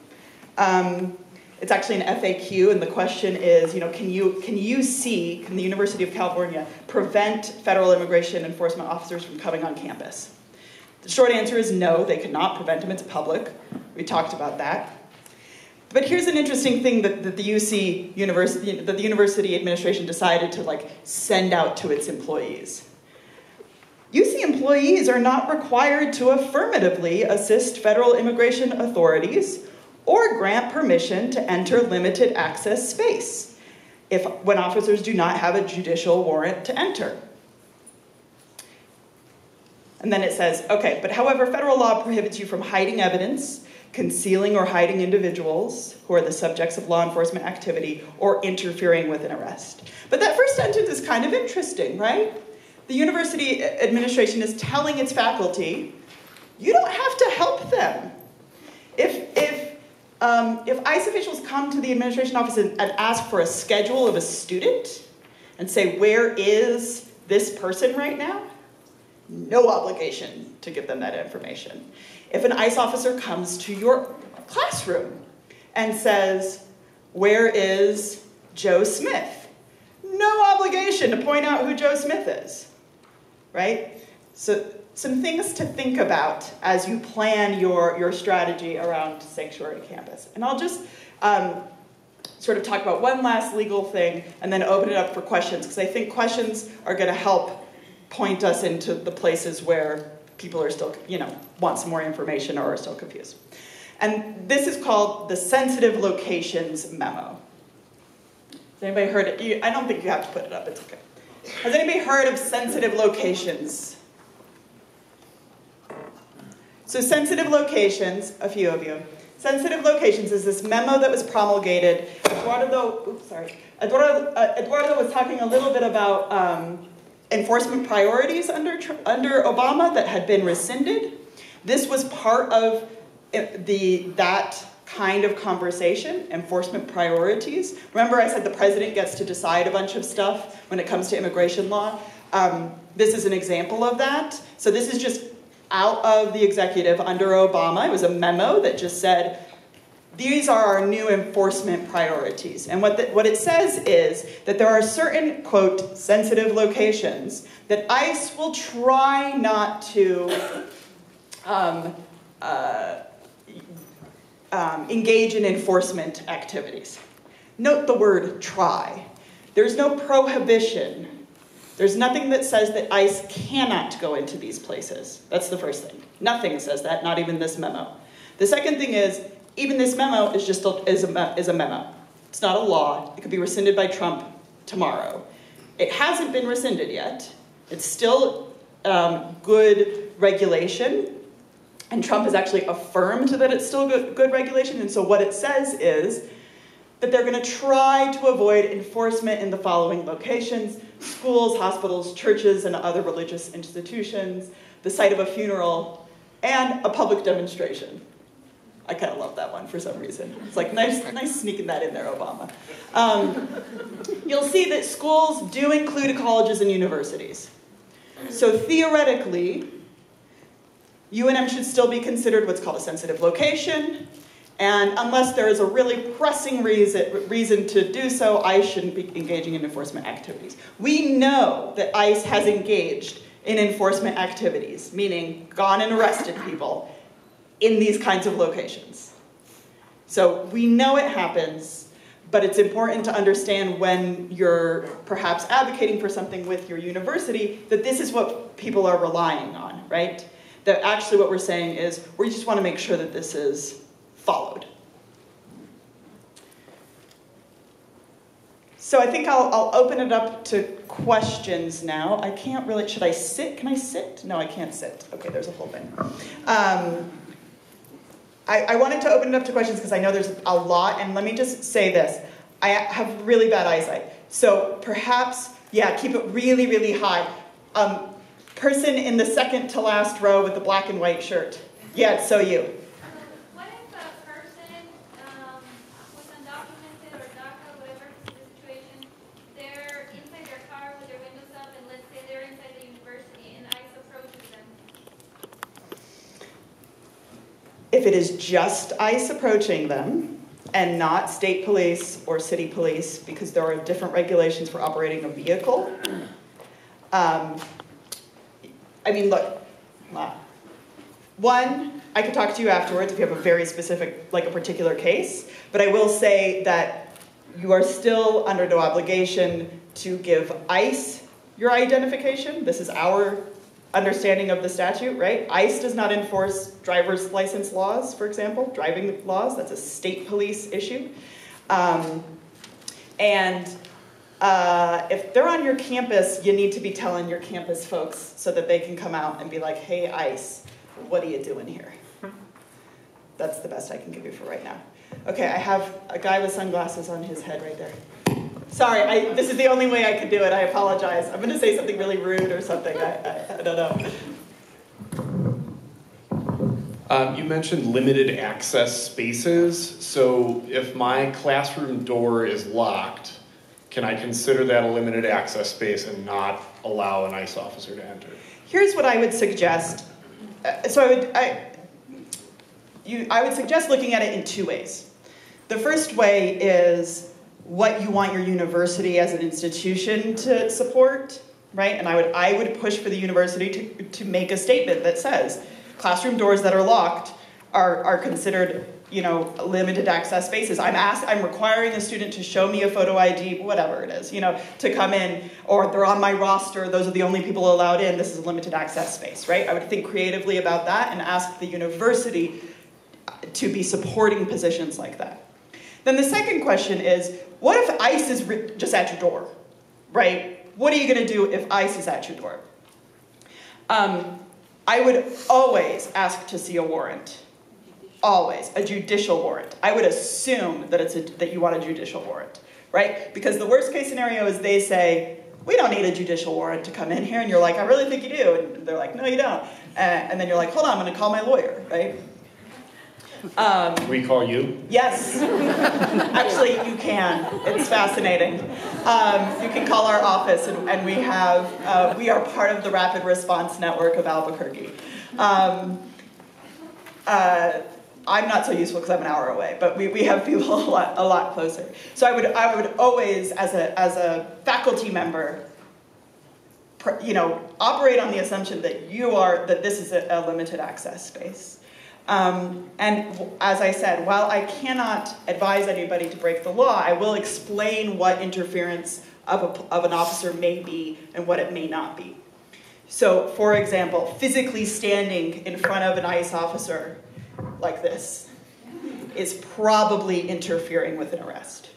Speaker 6: It's actually an FAQ, and the question is, can the University of California prevent federal immigration enforcement officers from coming on campus? The short answer is no, they cannot prevent them. It's public. We talked about that. But here's an interesting thing that the university administration decided to send out to its employees. UC employees are not required to affirmatively assist federal immigration authorities or grant permission to enter limited access space when officers do not have a judicial warrant to enter. And then it says, okay, but however, federal law prohibits you from hiding evidence, concealing or hiding individuals who are the subjects of law enforcement activity, or interfering with an arrest. But that first sentence is kind of interesting, right? The university administration is telling its faculty, you don't have to help them. If ICE officials come to the administration office and ask for a schedule of a student and say, where is this person right now? No obligation to give them that information. If an ICE officer comes to your classroom and says, where is Joe Smith? No obligation to point out who Joe Smith is, right? So some things to think about as you plan your strategy around Sanctuary Campus. And I'll just sort of talk about one last legal thing and then open it up for questions, because I think questions are going to help point us into the places where people are still, want some more information or are still confused. And this is called the Sensitive Locations Memo. Has anybody heard it? I don't think you have to put it up, it's okay. Has anybody heard of sensitive locations? So sensitive locations, a few of you. Sensitive locations is this memo that was promulgated. Eduardo was talking a little bit about enforcement priorities under Obama that had been rescinded. This was part of that kind of conversation, enforcement priorities. Remember I said the president gets to decide a bunch of stuff when it comes to immigration law? This is an example of that. So this is just out of the executive under Obama. It was a memo that just said, these are our new enforcement priorities. And what it says is that there are certain, quote, sensitive locations that ICE will try not to engage in enforcement activities. Note the word try. There's no prohibition. There's nothing that says that ICE cannot go into these places. That's the first thing. Nothing says that, not even this memo. The second thing is, even this memo is just is a memo. It's not a law. It could be rescinded by Trump tomorrow. It hasn't been rescinded yet. It's still good regulation. And Trump has actually affirmed that it's still good regulation. And so what it says is that they're going to try to avoid enforcement in the following locations: schools, hospitals, churches, and other religious institutions, the site of a funeral, and a public demonstration. I kind of love that one for some reason. It's like nice sneaking that in there, Obama. You'll see that schools do include colleges and universities. So theoretically, UNM should still be considered what's called a sensitive location, and unless there is a really pressing reason to do so, ICE shouldn't be engaging in enforcement activities. We know that ICE has engaged in enforcement activities, meaning gone and arrested people in these kinds of locations. So we know it happens, but it's important to understand when you're perhaps advocating for something with your university that this is what people are relying on, right? That actually what we're saying is we just want to make sure that this is followed. So I think I'll open it up to questions now. I can't really, should I sit? Can I sit? No, I can't sit. Okay, there's a whole thing. I wanted to open it up to questions because I know there's a lot, and let me just say this. I have really bad eyesight. So perhaps, keep it really, really high. Person in the second to last row with the black and white shirt. Yeah, so you.
Speaker 5: What if a person was undocumented or DACA, whatever the situation, they're inside their car with their windows up, and let's say they're inside the university and ICE approaches them?
Speaker 6: If it is just ICE approaching them and not state police or city police, because there are different regulations for operating a vehicle, I mean, look, one, I could talk to you afterwards if you have a very specific, like a particular case, but I will say that you are still under no obligation to give ICE your identification. This is our understanding of the statute, right? ICE does not enforce driver's license laws, for example, driving laws. That's a state police issue. If they're on your campus, you need to be telling your campus folks so that they can come out and be like, hey, ICE, what are you doing here? That's the best I can give you for right now. Okay, I have a guy with sunglasses on his head right there. Sorry, this is the only way I could do it. I apologize. I'm going to say something really rude or something. I don't know.
Speaker 8: You mentioned limited access spaces. So if my classroom door is locked, can I consider that a limited access space and not allow an ICE officer to enter?
Speaker 6: Here's what I would suggest. I would suggest looking at it in two ways. The first way is what you want your university as an institution to support, right? And I would push for the university to make a statement that says classroom doors that are locked are considered, you know, limited access spaces. I'm requiring a student to show me a photo ID, whatever it is, you know, to come in, or they're on my roster, those are the only people allowed in, this is a limited access space, right? I would think creatively about that and ask the university to be supporting positions like that. Then the second question is, what if ICE is just at your door, right? What are you going to do if ICE is at your door? I would always ask to see a warrant. Always, a judicial warrant. I would assume that that you want a judicial warrant, right? Because the worst case scenario is they say, we don't need a judicial warrant to come in here, and you're like, I really think you do, and they're like, no, you don't. And then you're like, hold on, I'm going to call my lawyer, right?
Speaker 8: Can we call you?
Speaker 6: Yes. Actually, you can. It's fascinating. You can call our office, and we are part of the Rapid Response Network of Albuquerque. I'm not so useful because I'm an hour away, but we have people a lot closer. So I would always, as a faculty member, you know, operate on the assumption that that this is a limited access space. And as I said, while I cannot advise anybody to break the law, I will explain what interference of an officer may be and what it may not be. So, for example, physically standing in front of an ICE officer like this is probably interfering with an arrest.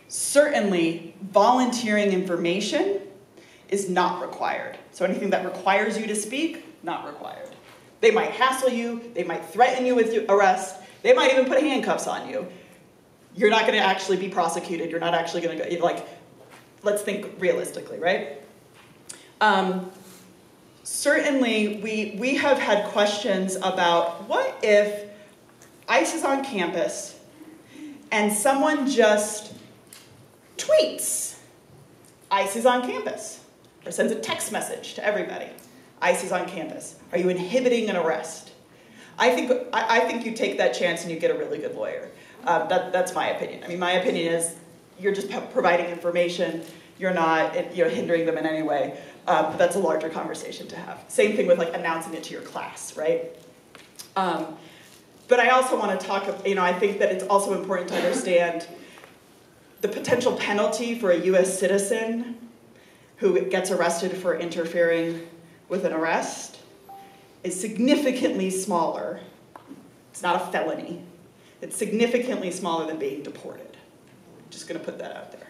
Speaker 6: Certainly, volunteering information is not required. So anything that requires you to speak, not required. They might hassle you, they might threaten you with arrest, they might even put handcuffs on you. You're not going to actually be prosecuted, you're not actually going to go, like, let's think realistically, right? Certainly, we have had questions about what if ICE is on campus and someone just tweets, ICE is on campus, or sends a text message to everybody, ICE is on campus. Are you inhibiting an arrest? I think you take that chance and you get a really good lawyer. That's my opinion. I mean, my opinion is you're just providing information. You're not hindering them in any way. But that's a larger conversation to have. Same thing with like announcing it to your class, right? But I also want to talk, I think that it's also important to understand the potential penalty for a US citizen who gets arrested for interfering with an arrest is significantly smaller. It's not a felony. It's significantly smaller than being deported. I'm just going to put that out there.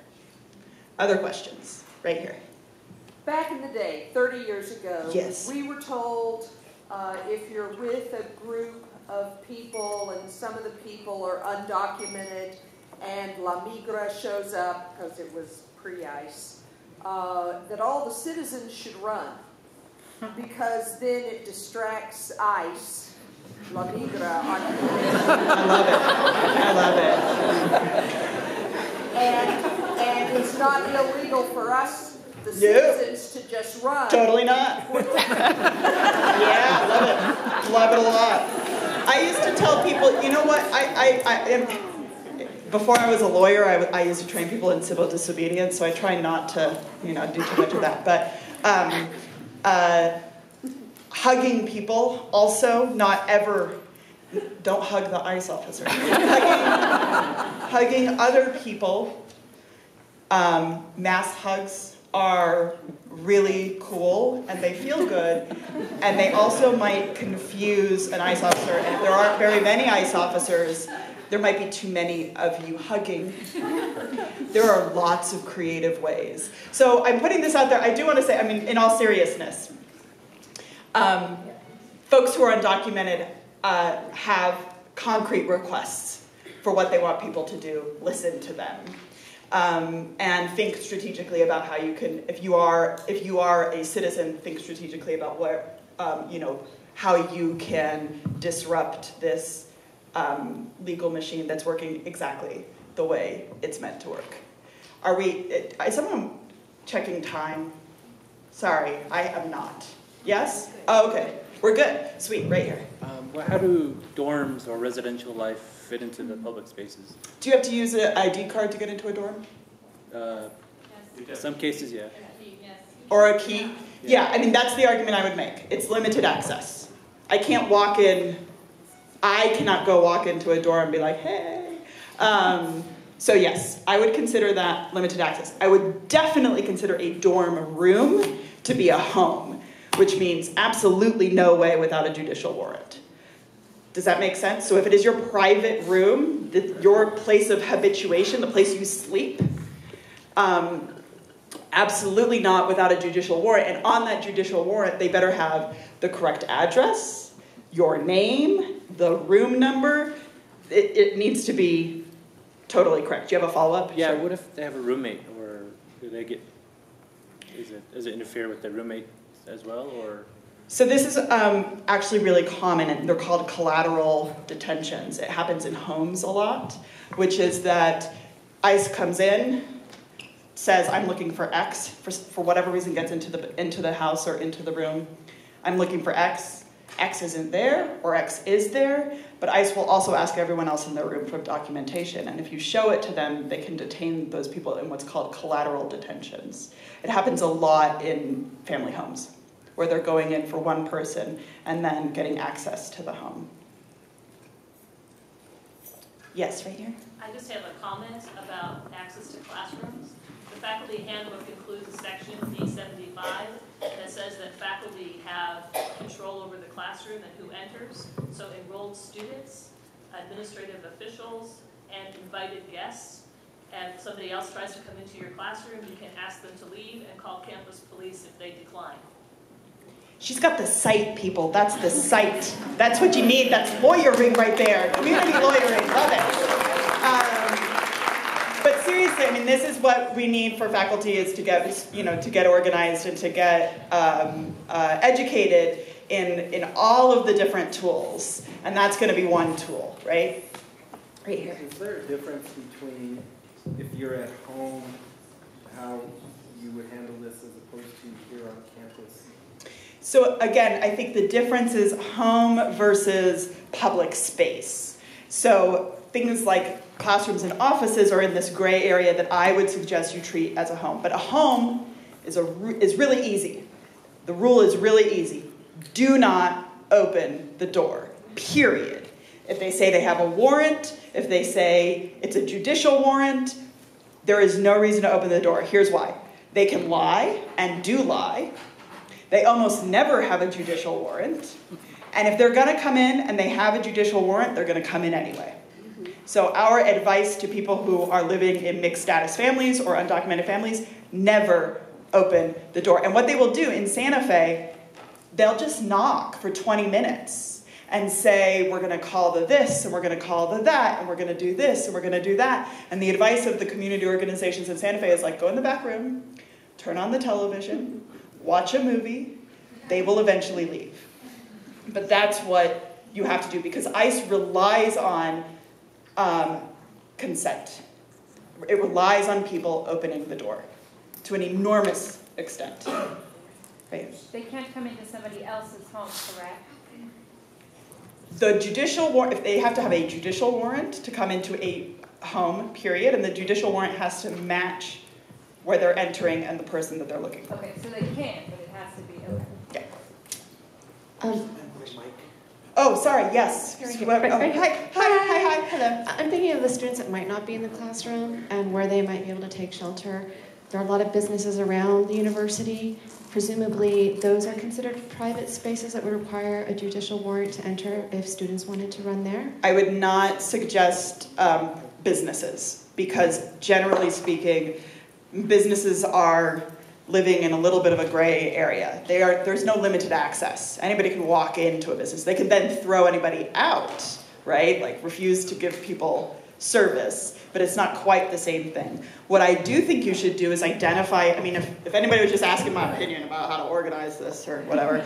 Speaker 6: Other questions? Right here.
Speaker 7: Back in the day, 30 years ago,
Speaker 6: yes,
Speaker 7: we were told if you're with a group of people and some of the people are undocumented and La Migra shows up, because it was pre-ICE, that all the citizens should run, because then it distracts ICE, La Migra, on
Speaker 6: I love it.
Speaker 7: And it's not illegal for us, the citizens, to just run.
Speaker 6: Totally not. Yeah, I love it. Love it a lot. I used to tell people, you know what, before I was a lawyer, I used to train people in civil disobedience, so I try not to, do too much of that. But hugging people, also, not ever, don't hug the ICE officer. Hugging other people, mass hugs are really cool, and they feel good, and they also might confuse an ICE officer, and if there aren't very many ICE officers, there might be too many of you hugging. There are lots of creative ways. So I'm putting this out there. I do want to say, in all seriousness, folks who are undocumented have concrete requests for what they want people to do. Listen to them. And think strategically about how you can, if you are a citizen, think strategically about what, how you can disrupt this legal machine that's working exactly the way it's meant to work. Is someone checking time? Sorry, I am not. Yes? Oh, okay. We're good. Sweet, right here.
Speaker 9: How do dorms or residential life fit into the public spaces?
Speaker 6: Do you have to use an ID card to get into a dorm?
Speaker 9: Some cases, yeah.
Speaker 6: Or a key. Yeah, I mean, that's the argument I would make. It's limited access. I can't walk in, I cannot go walk into a door and be like, hey. So yes, I would consider that limited access. I would definitely consider a dorm room to be a home, which means absolutely no way without a judicial warrant. Does that make sense? So if it is your private room, your place of habituation, the place you sleep, absolutely not without a judicial warrant. And on that judicial warrant, they better have the correct address, your name, the room number. It needs to be totally correct. Do you have a follow-up?
Speaker 9: Yeah,
Speaker 6: Sure.
Speaker 9: what if they have a roommate, or do they get, does it interfere with the roommate as well, or?
Speaker 6: So this is actually really common, and they're called collateral detentions. It happens in homes a lot, which is that ICE comes in, says, I'm looking for X, for whatever reason gets into the house or into the room. I'm looking for X. X isn't there, or X is there, but ICE will also ask everyone else in their room for documentation. And if you show it to them, they can detain those people in what's called collateral detentions. It happens a lot in family homes, where they're going in for one person and then getting access to the home. Yes, right here.
Speaker 10: I just have a comment about access to classrooms. The faculty handbook includes a section, D75, that says that faculty have control over the classroom and who enters. So enrolled students, administrative officials, and invited guests. And if somebody else tries to come into your classroom, you can ask them to leave and call campus police if they decline.
Speaker 6: She's got the site, people. That's the site. That's what you need. That's lawyering right there. Community lawyering. Love it. But seriously, I mean, this is what we need for faculty, is to get organized and to get educated in all of the different tools. And that's going to be one tool, right? Right here.
Speaker 11: Is there a difference between if you're at home, how you would handle this as opposed to here on campus?
Speaker 6: So again, I think the difference is home versus public space. So things like classrooms and offices are in this gray area that I would suggest you treat as a home. But a home is really easy. The rule is really easy. Do not open the door, period. If they say they have a warrant, if they say it's a judicial warrant, there is no reason to open the door. Here's why. They can lie and do lie. They almost never have a judicial warrant. And if they're going to come in and they have a judicial warrant, they're going to come in anyway. So our advice to people who are living in mixed status families or undocumented families, never open the door. And what they will do in Santa Fe, they'll just knock for 20 minutes and say, we're going to call the this, and we're going to call the that, and we're going to do this, and we're going to do that. And the advice of the community organizations in Santa Fe is like, go in the back room, turn on the television, watch a movie, they will eventually leave. But that's what you have to do, because ICE relies on consent. It relies on people opening the door to an enormous extent. Right?
Speaker 12: They can't come into somebody else's home, correct?
Speaker 6: The judicial warrant, if they have to have a judicial warrant to come into a home, period, and the judicial warrant has to match where they're entering and the person that they're looking for.
Speaker 12: Okay, so they can, but it has to be open.
Speaker 6: Yeah. Oh, sorry, yes.
Speaker 13: Right
Speaker 6: Oh, hi, hello.
Speaker 13: I'm thinking of the students that might not be in the classroom and where they might be able to take shelter. There are a lot of businesses around the university. Presumably, those are considered private spaces that would require a judicial warrant to enter if students wanted to run there?
Speaker 6: I would not suggest businesses, because generally speaking, businesses are living in a little bit of a gray area. There's no limited access. Anybody can walk into a business. They can then throw anybody out, right? Like refuse to give people service, but it's not quite the same thing. What I do think you should do is identify, I mean, if anybody was just asking my opinion about how to organize this or whatever,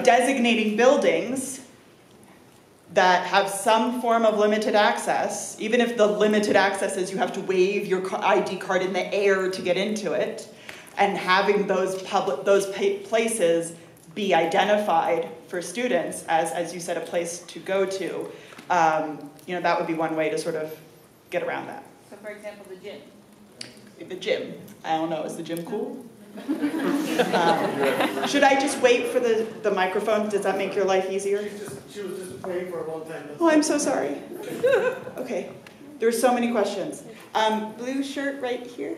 Speaker 6: designating buildings that have some form of limited access, even if the limited access is you have to wave your ID card in the air to get into it, and having those places be identified for students as you said, a place to go to, that would be one way to sort of get around that.
Speaker 12: So for example, the gym.
Speaker 6: The gym. I don't know, is the gym cool? Should I just wait for the microphone? Does that make your life easier?
Speaker 11: She was just praying for a long time.
Speaker 6: Oh, I'm so sorry. Okay. There's so many questions. Blue shirt right here.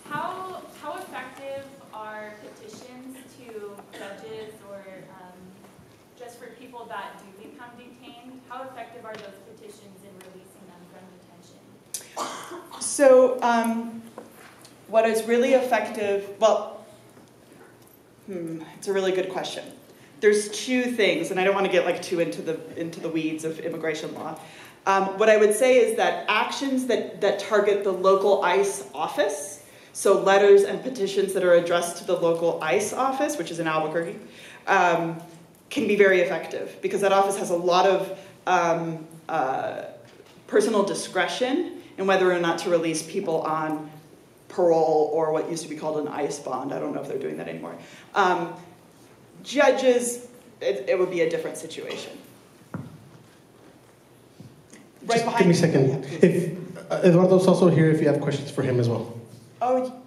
Speaker 14: How effective are petitions to judges or just for people that do become detained? How effective are those petitions in releasing them from detention?
Speaker 6: So what is really effective, well, it's a really good question. There's two things, and I don't want to get like too into the weeds of immigration law. What I would say is that actions that target the local ICE office, so letters and petitions that are addressed to the local ICE office, which is in Albuquerque, can be very effective because that office has a lot of personal discretion in whether or not to release people on parole or what used to be called an ICE bond. I don't know if they're doing that anymore. Judges, it would be a different situation. Right behind.
Speaker 15: Give me a second. If Eduardo's also here, if you have questions for him as well.
Speaker 6: Oh,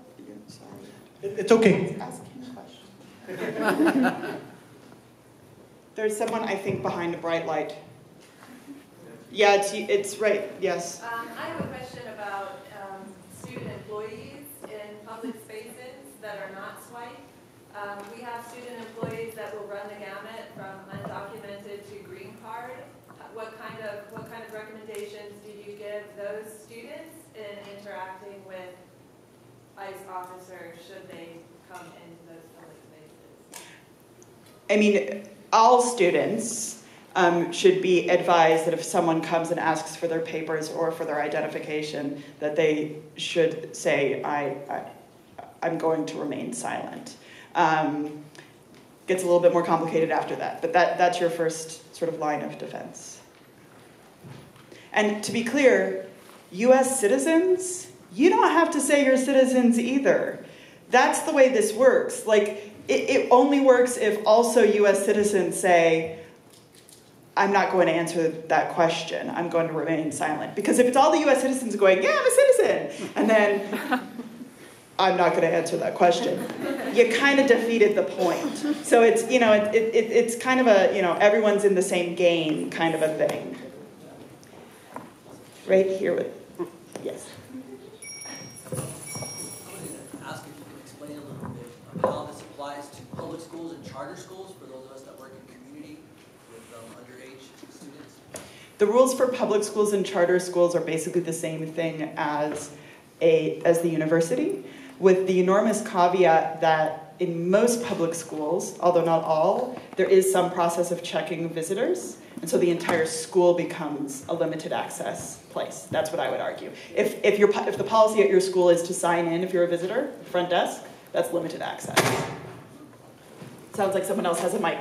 Speaker 6: sorry.
Speaker 15: It's okay.
Speaker 6: Ask him a question. There's someone, I think, behind a bright light. Yeah, it's right, yes.
Speaker 16: I have a question about student employees in public spaces that are not SWIPE. We have student employees that will run the gamut from undocumented to green card. What kind of recommendations do you give those students in interacting with ICE officers should they come into those public spaces?
Speaker 6: I mean, all students should be advised that if someone comes and asks for their papers or for their identification, that they should say, I'm going to remain silent. Gets a little bit more complicated after that, but that's your first sort of line of defense. And to be clear, US citizens, you don't have to say you're citizens either. That's the way this works. Like, it only works if also US citizens say, I'm not going to answer that question. I'm going to remain silent. Because if it's all the US citizens going, yeah, I'm a citizen, and then I'm not going to answer that question, you kind of defeated the point. So it's, it's kind of a, everyone's in the same game kind of a thing. Right here with, yes.
Speaker 17: I wanted to ask if you could explain a little bit of how this applies to public schools and charter schools for those of us that work in community with underage students.
Speaker 6: The rules for public schools and charter schools are basically the same thing as the university, with the enormous caveat that in most public schools, although not all, there is some process of checking visitors, and so the entire school becomes a limited access place. That's what I would argue. If the policy at your school is to sign in if you're a visitor, front desk, that's limited access. Sounds like someone else has a mic.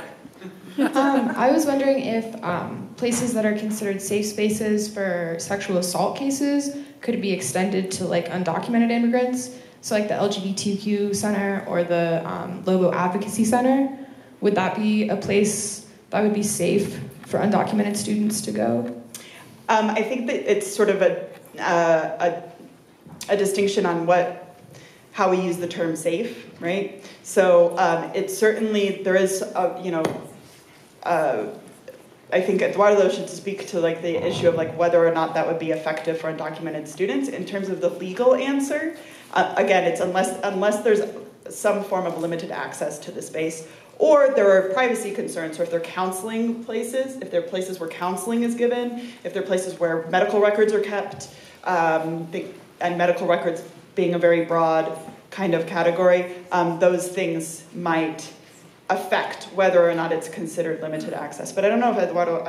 Speaker 18: I was wondering if places that are considered safe spaces for sexual assault cases could be extended to like undocumented immigrants. So like the LGBTQ Center or the Lobo Advocacy Center. Would that be a place that would be safe for undocumented students to go?
Speaker 6: I think that it's sort of a distinction on how we use the term safe, right? So it's certainly, there is, I think Eduardo should speak to like the issue of like whether or not that would be effective for undocumented students. In terms of the legal answer, again, it's unless there's some form of limited access to the space, or there are privacy concerns, or if they're counseling places, if they're places where counseling is given, if they're places where medical records are kept, and medical records being a very broad kind of category, those things might affect whether or not it's considered limited access. But I don't know if Eduardo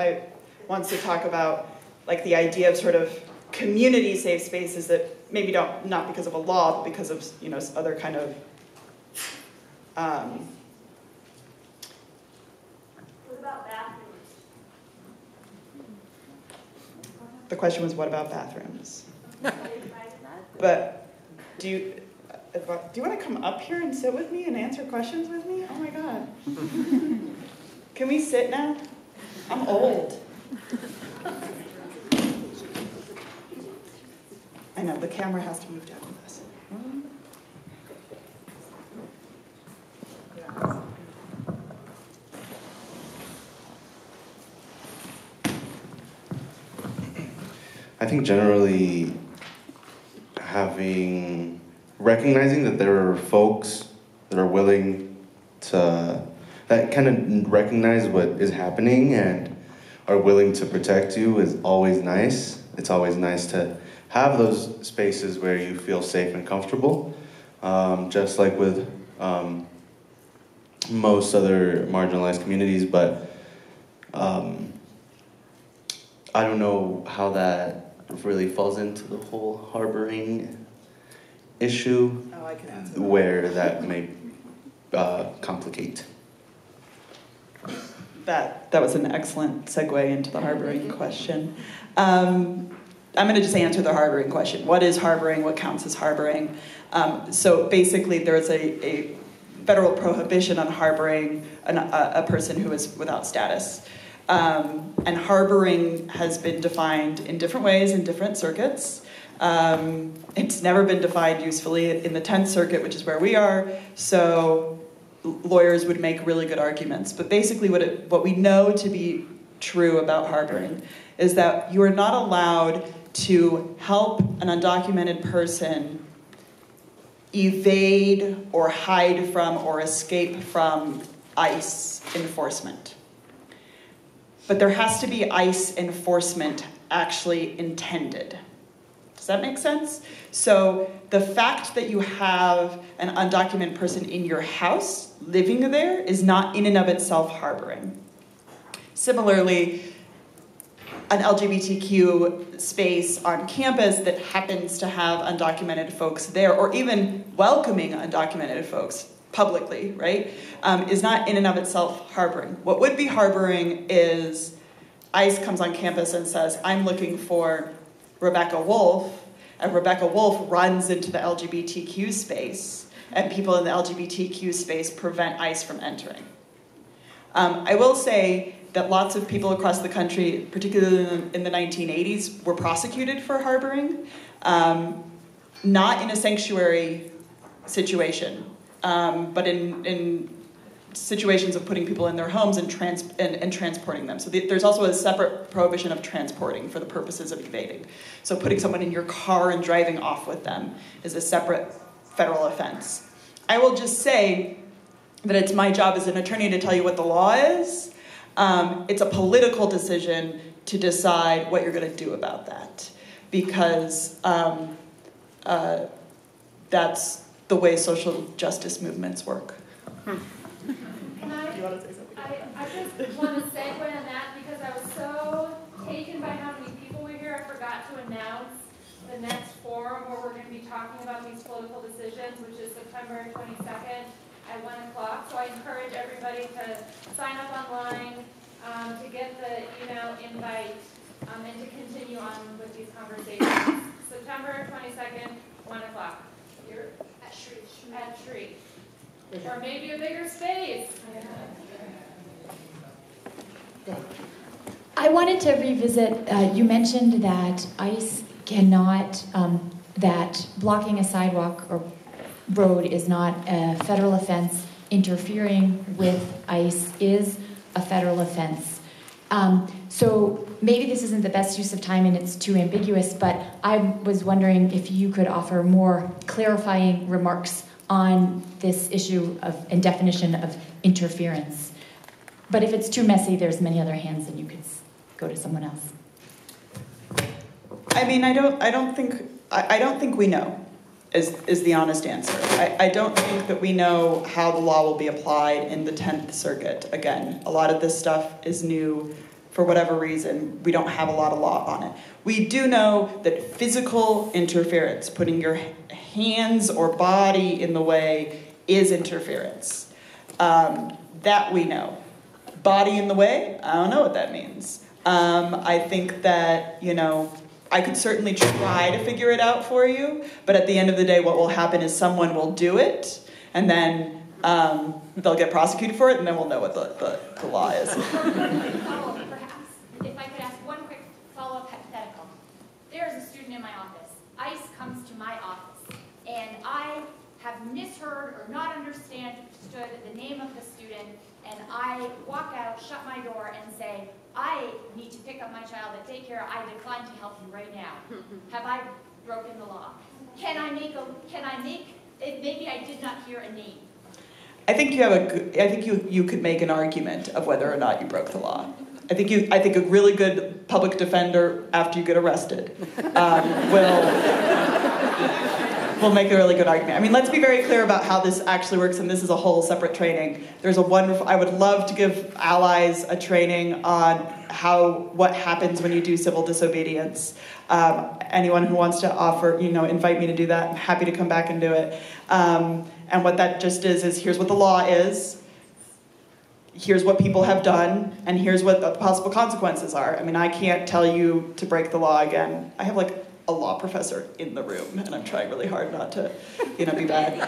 Speaker 6: wants to talk about like the idea of sort of community safe spaces that maybe not because of a law, but because of other kind of
Speaker 5: What about bathrooms?
Speaker 6: The question was, what about bathrooms? But do you want to come up here and sit with me and answer questions with me? Oh my God. Can we sit now? I'm old. I know, the camera has to move down with us.
Speaker 4: think generally recognizing that there are folks that are willing to, that kind of recognize what is happening and are willing to protect you is always nice. It's always nice to have those spaces where you feel safe and comfortable, just like with most other marginalized communities, but I don't know how that really falls into the whole harboring issue,
Speaker 6: I can answer
Speaker 4: where that may complicate.
Speaker 6: That was an excellent segue into the harboring question. I'm going to just answer the harboring question. What is harboring? What counts as harboring? So basically, there's a federal prohibition on harboring a person who is without status. And harboring has been defined in different ways in different circuits. It's never been defined usefully in the 10th Circuit, which is where we are, so lawyers would make really good arguments. But basically what we know to be true about harboring is that you are not allowed to help an undocumented person evade or hide from or escape from ICE enforcement. But there has to be ICE enforcement actually intended. Does that make sense? So the fact that you have an undocumented person in your house living there is not in and of itself harboring. Similarly, an LGBTQ space on campus that happens to have undocumented folks there, or even welcoming undocumented folks publicly, right, is not in and of itself harboring. What would be harboring is ICE comes on campus and says, I'm looking for Rebecca Wolf, and Rebecca Wolf runs into the LGBTQ space, and people in the LGBTQ space prevent ICE from entering. I will say that lots of people across the country, particularly in the 1980s, were prosecuted for harboring, not in a sanctuary situation, but in situations of putting people in their homes and transporting them. So there's also a separate prohibition of transporting for the purposes of evading. So putting someone in your car and driving off with them is a separate federal offense. I will just say that it's my job as an attorney to tell you what the law is. It's a political decision to decide what you're going to do about that, because that's the way social justice movements work.
Speaker 5: I just want to segue on that because I was so taken by how many people were here. I forgot to announce the next forum where we're going to be talking about these political decisions, which is September 22nd at 1 o'clock. So I encourage everybody to sign up online, to get the email invite, and to continue on with these conversations. September 22nd, 1 o'clock. You're at Shree. At Shree. Or maybe a bigger space.
Speaker 19: I wanted to revisit, you mentioned that ICE cannot, that blocking a sidewalk or road is not a federal offense. Interfering with ICE is a federal offense. So maybe this isn't the best use of time and it's too ambiguous, but I was wondering if you could offer more clarifying remarks on this issue of and definition of interference. But if it's too messy, there's many other hands and you could go to someone else.
Speaker 6: I mean, I don't think we know, is the honest answer. I don't think that we know how the law will be applied in the 10th Circuit. Again, a lot of this stuff is new. For whatever reason, we don't have a lot of law on it. We do know that physical interference, putting your hands or body in the way, is interference. That we know. Body in the way, I don't know what that means. I think that, I could certainly try to figure it out for you, but at the end of the day, what will happen is someone will do it, and then they'll get prosecuted for it, and then we'll know what the law is.
Speaker 14: Perhaps, if I could ask one quick follow-up hypothetical. There's a student in my office. ICE comes to my office, and I have misheard or not understood the name of the student, and I walk out, shut my door, and say,
Speaker 20: I need to pick up my child at daycare. I decline to help you right now. Have I broken the law? Can I make, maybe I did not hear a name.
Speaker 6: I think you could make an argument of whether or not you broke the law. I think a really good public defender after you get arrested will make a really good argument. I mean, let's be very clear about how this actually works, and this is a whole separate training. There's a wonderful, I would love to give allies a training on what happens when you do civil disobedience. Anyone who wants to offer, invite me to do that, I'm happy to come back and do it. And what that just is here's what the law is, here's what people have done, and here's what the possible consequences are. I mean, I can't tell you to break the law again. I have a law professor in the room, and I'm trying really hard not to, be bad.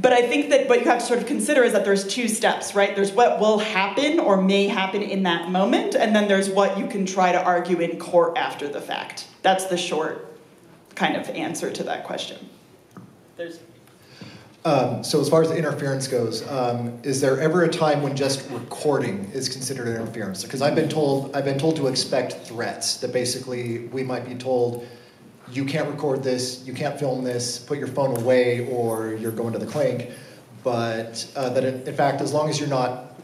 Speaker 6: But I think that what you have to sort of consider is that there's two steps, right? There's what will happen or may happen in that moment, and then there's what you can try to argue in court after the fact. That's the short kind of answer to that question.
Speaker 21: So as far as the interference goes, is there ever a time when just recording is considered interference? Because I've been told to expect threats, that basically we might be told, you can't record this, you can't film this, put your phone away, or you're going to the clink. But that in fact, as long as you're not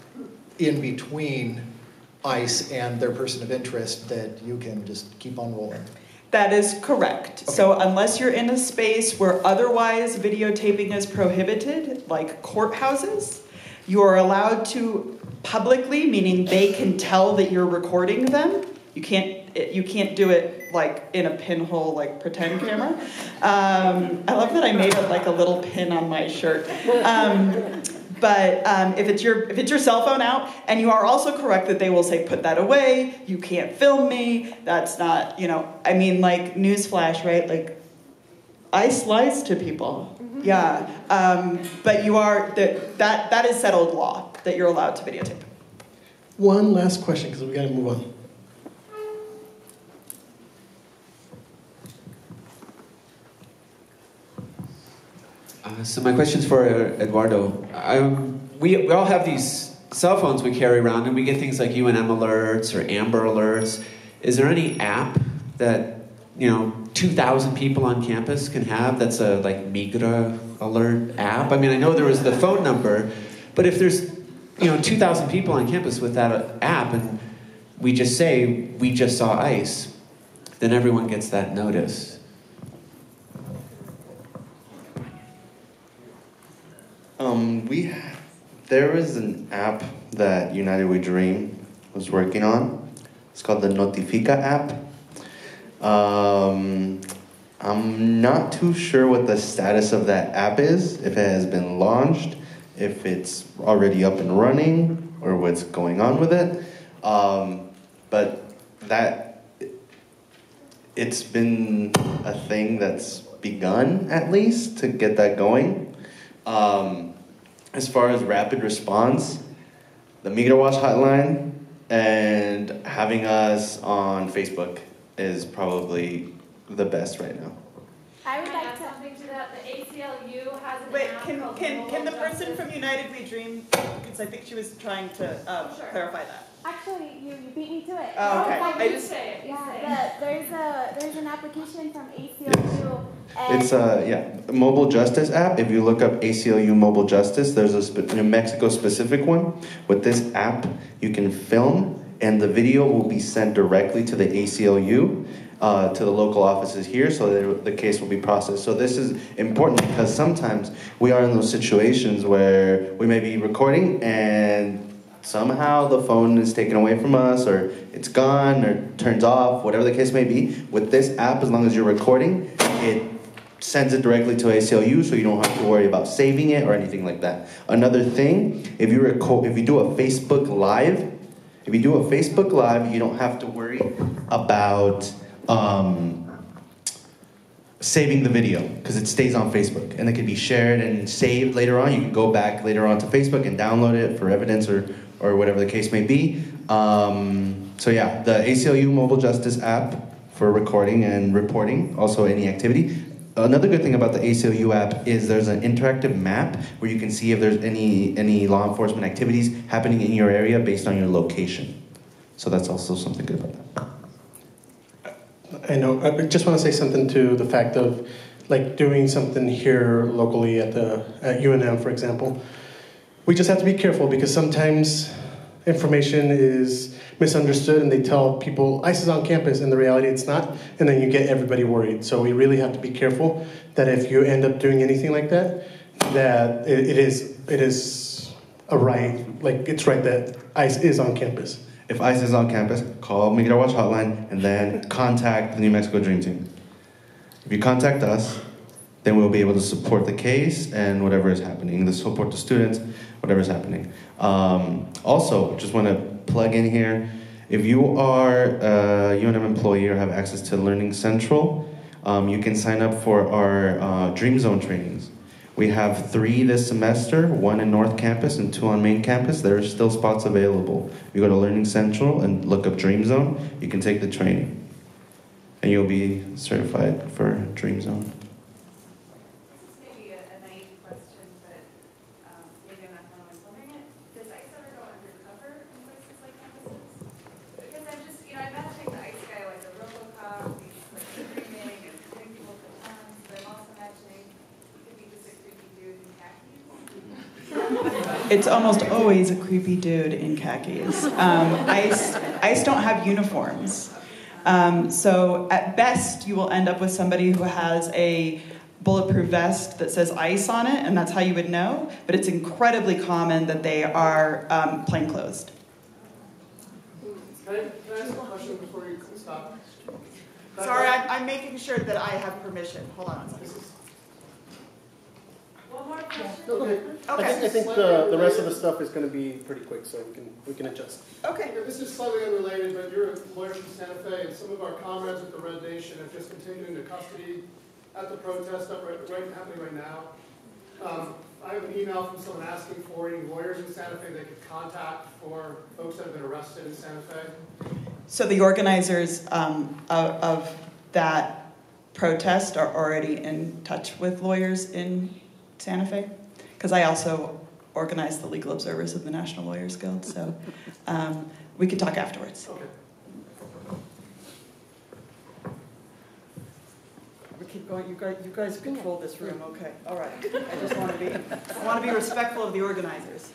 Speaker 21: in between ICE and their person of interest, that you can just keep on rolling.
Speaker 6: That is correct. Okay. So unless you're in a space where otherwise videotaping is prohibited, like courthouses, you are allowed to publicly, meaning they can tell that you're recording them. You can't do it like in a pinhole, like pretend camera. I love that I made a little pin on my shirt. But if it's your cell phone out, and you are also correct that they will say, put that away, you can't film me, that's not, I mean, like, newsflash, right? Like, ICE lies to people. Mm-hmm. Yeah. But you are, that is settled law, that you're allowed to videotape.
Speaker 15: One last question, because we got to move on.
Speaker 22: So my question's for Eduardo. We all have these cell phones we carry around, and we get things like UNM alerts or Amber alerts. Is there any app that 2,000 people on campus can have that's a Migra alert app? I mean, I know there was the phone number, but if there's 2,000 people on campus with that app, and we just say we just saw ICE, then everyone gets that notice.
Speaker 4: There is an app that United We Dream was working on. It's called the Notifica app. I'm not too sure what the status of that app is, if it has been launched, if it's already up and running, or what's going on with it. But it's been a thing that's begun, at least, to get that going. As far as rapid response, the Migra Watch hotline and having us on Facebook is probably the best right now.
Speaker 5: I would like to something to that. The ACLU has an
Speaker 6: Wait,
Speaker 5: app
Speaker 6: can the person from United We Dream, because I think she was trying to clarify that.
Speaker 23: Actually, you beat me to it.
Speaker 6: Oh, okay.
Speaker 23: I just say it. Yeah, there's an application from ACLU.
Speaker 4: It's a mobile justice app. If you look up ACLU mobile justice, there's a New Mexico specific one. With this app, you can film, and the video will be sent directly to the ACLU, to the local offices here, so that the case will be processed. So this is important because sometimes we are in those situations where we may be recording and somehow the phone is taken away from us, or it's gone, or turns off, whatever the case may be. With this app, as long as you're recording, it sends it directly to ACLU, so you don't have to worry about saving it or anything like that. Another thing, if you do a Facebook Live, you don't have to worry about saving the video, because it stays on Facebook, and it can be shared and saved later on. You can go back later on to Facebook and download it for evidence or whatever the case may be. So yeah, the ACLU Mobile Justice app for recording and reporting, also any activity. Another good thing about the ACLU app is there's an interactive map where you can see if there's any law enforcement activities happening in your area based on your location. So that's also something good about that.
Speaker 15: I know. I just want to say something to the fact of like doing something here locally at UNM, for example. We just have to be careful because sometimes information is misunderstood and they tell people ICE is on campus and the reality it's not, and then you get everybody worried. So we really have to be careful that if you end up doing anything like that, that it is a right, like it's right that ICE is on campus.
Speaker 4: If ICE is on campus, call Migra Watch Hotline and then contact the New Mexico Dream Team. If you contact us, then we'll be able to support the case and whatever is happening, to support the students, whatever is happening. Also, just want to plug in here, if you are a UNM employee or have access to Learning Central, you can sign up for our Dream Zone trainings. We have 3 this semester, 1 in North Campus and 2 on Main Campus. There are still spots available. You go to Learning Central and look up Dream Zone, you can take the training. And you'll be certified for Dream Zone.
Speaker 16: Maybe a naive question, but maybe I'm not the only one wondering it. Does ICE ever go undercover in places like campuses? Because I'm just, I'm imagining the ICE guy like a RoboCop, he's like screaming and putting people to tons, but I'm also imagining he could be just a creepy dude in khakis.
Speaker 6: It's almost always a creepy dude in khakis. ICE don't have uniforms. So at best, you will end up with somebody who has a bulletproof vest that says ICE on it, and that's how you would know. But it's incredibly common that they are plainclothes.
Speaker 1: Can I ask a question before you stop?
Speaker 6: Sorry, I'm making sure that I have permission. Hold on a second.
Speaker 16: One more question.
Speaker 1: Okay.
Speaker 6: Okay.
Speaker 1: I think the rest of the stuff is going to be pretty quick, so we can adjust.
Speaker 6: Okay.
Speaker 1: This is slightly unrelated, but you're a lawyer from Santa Fe, and some of our comrades at the Red Nation have just continued into custody at the protest happening right now. I have an email from someone asking for any lawyers in Santa Fe they could contact for folks that have been arrested in Santa Fe.
Speaker 6: So the organizers of that protest are already in touch with lawyers in Santa Fe, because I also organize the legal observers of the National Lawyers Guild, so we can talk afterwards.
Speaker 1: Okay.
Speaker 6: We keep going. You guys control this room. Okay. All right. I just want to be respectful of the organizers.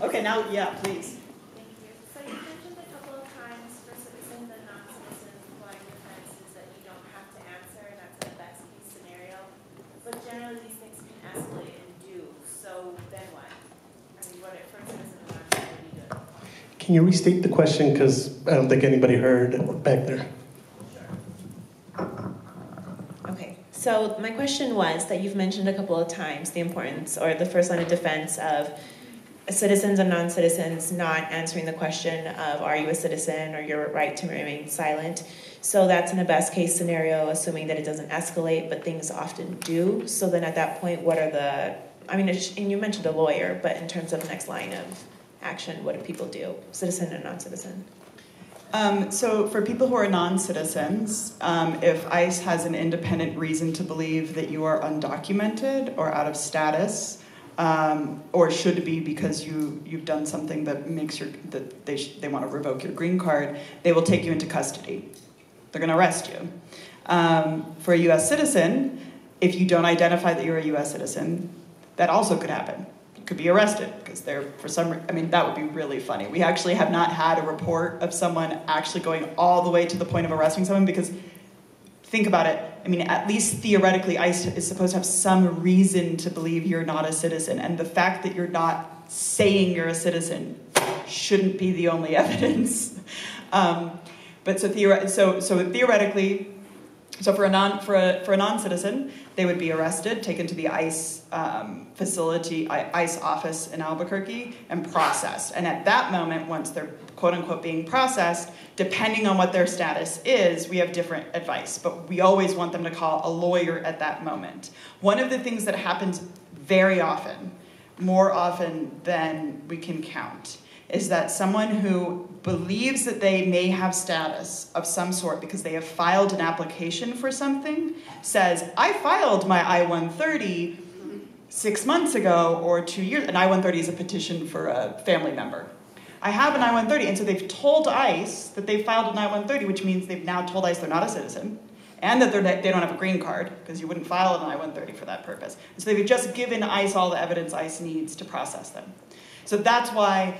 Speaker 6: Okay. Now, yeah, please.
Speaker 16: Thank you. So you mentioned a couple of times for citizens and non-citizens applying defenses that you don't have to answer, and that's a best case scenario. But generally, these things can escalate and do. So then what? I mean, what for citizens and non-citizens, what do you do?
Speaker 15: Can you restate the question because I don't think anybody heard back there.
Speaker 2: Okay, so my question was that you've mentioned a couple of times the importance or the first line of defense of citizens and non-citizens not answering the question of are you a citizen or your right to remain silent. So that's in a best case scenario, assuming that it doesn't escalate, but things often do. So then at that point, what are the, and you mentioned a lawyer, but in terms of next line of action, what do people do, citizen and non-citizen?
Speaker 6: So for people who are non-citizens, if ICE has an independent reason to believe that you are undocumented or out of status, or should be because you've done something that makes that they want to revoke your green card, they will take you into custody. They're going to arrest you. For a U.S. citizen, if you don't identify that you're a U.S. citizen, that also could happen. You could be arrested because they're, for some, that would be really funny. We actually have not had a report of someone actually going all the way to the point of arresting someone because, think about it, at least theoretically, ICE is supposed to have some reason to believe you're not a citizen, and the fact that you're not saying you're a citizen shouldn't be the only evidence. But theoretically, for a non-citizen, they would be arrested, taken to the ICE facility, ICE office in Albuquerque, and processed. And at that moment, once they're quote unquote being processed, depending on what their status is, we have different advice. But we always want them to call a lawyer at that moment. One of the things that happens very often, more often than we can count, is that someone who believes that they may have status of some sort because they have filed an application for something, says, I filed my I-130 6 months ago or 2 years, an I-130 is a petition for a family member. I have an I-130, and so they've told ICE that they filed an I-130, which means they've now told ICE they're not a citizen, and that they don't have a green card, because you wouldn't file an I-130 for that purpose. And so they've just given ICE all the evidence ICE needs to process them. So that's why,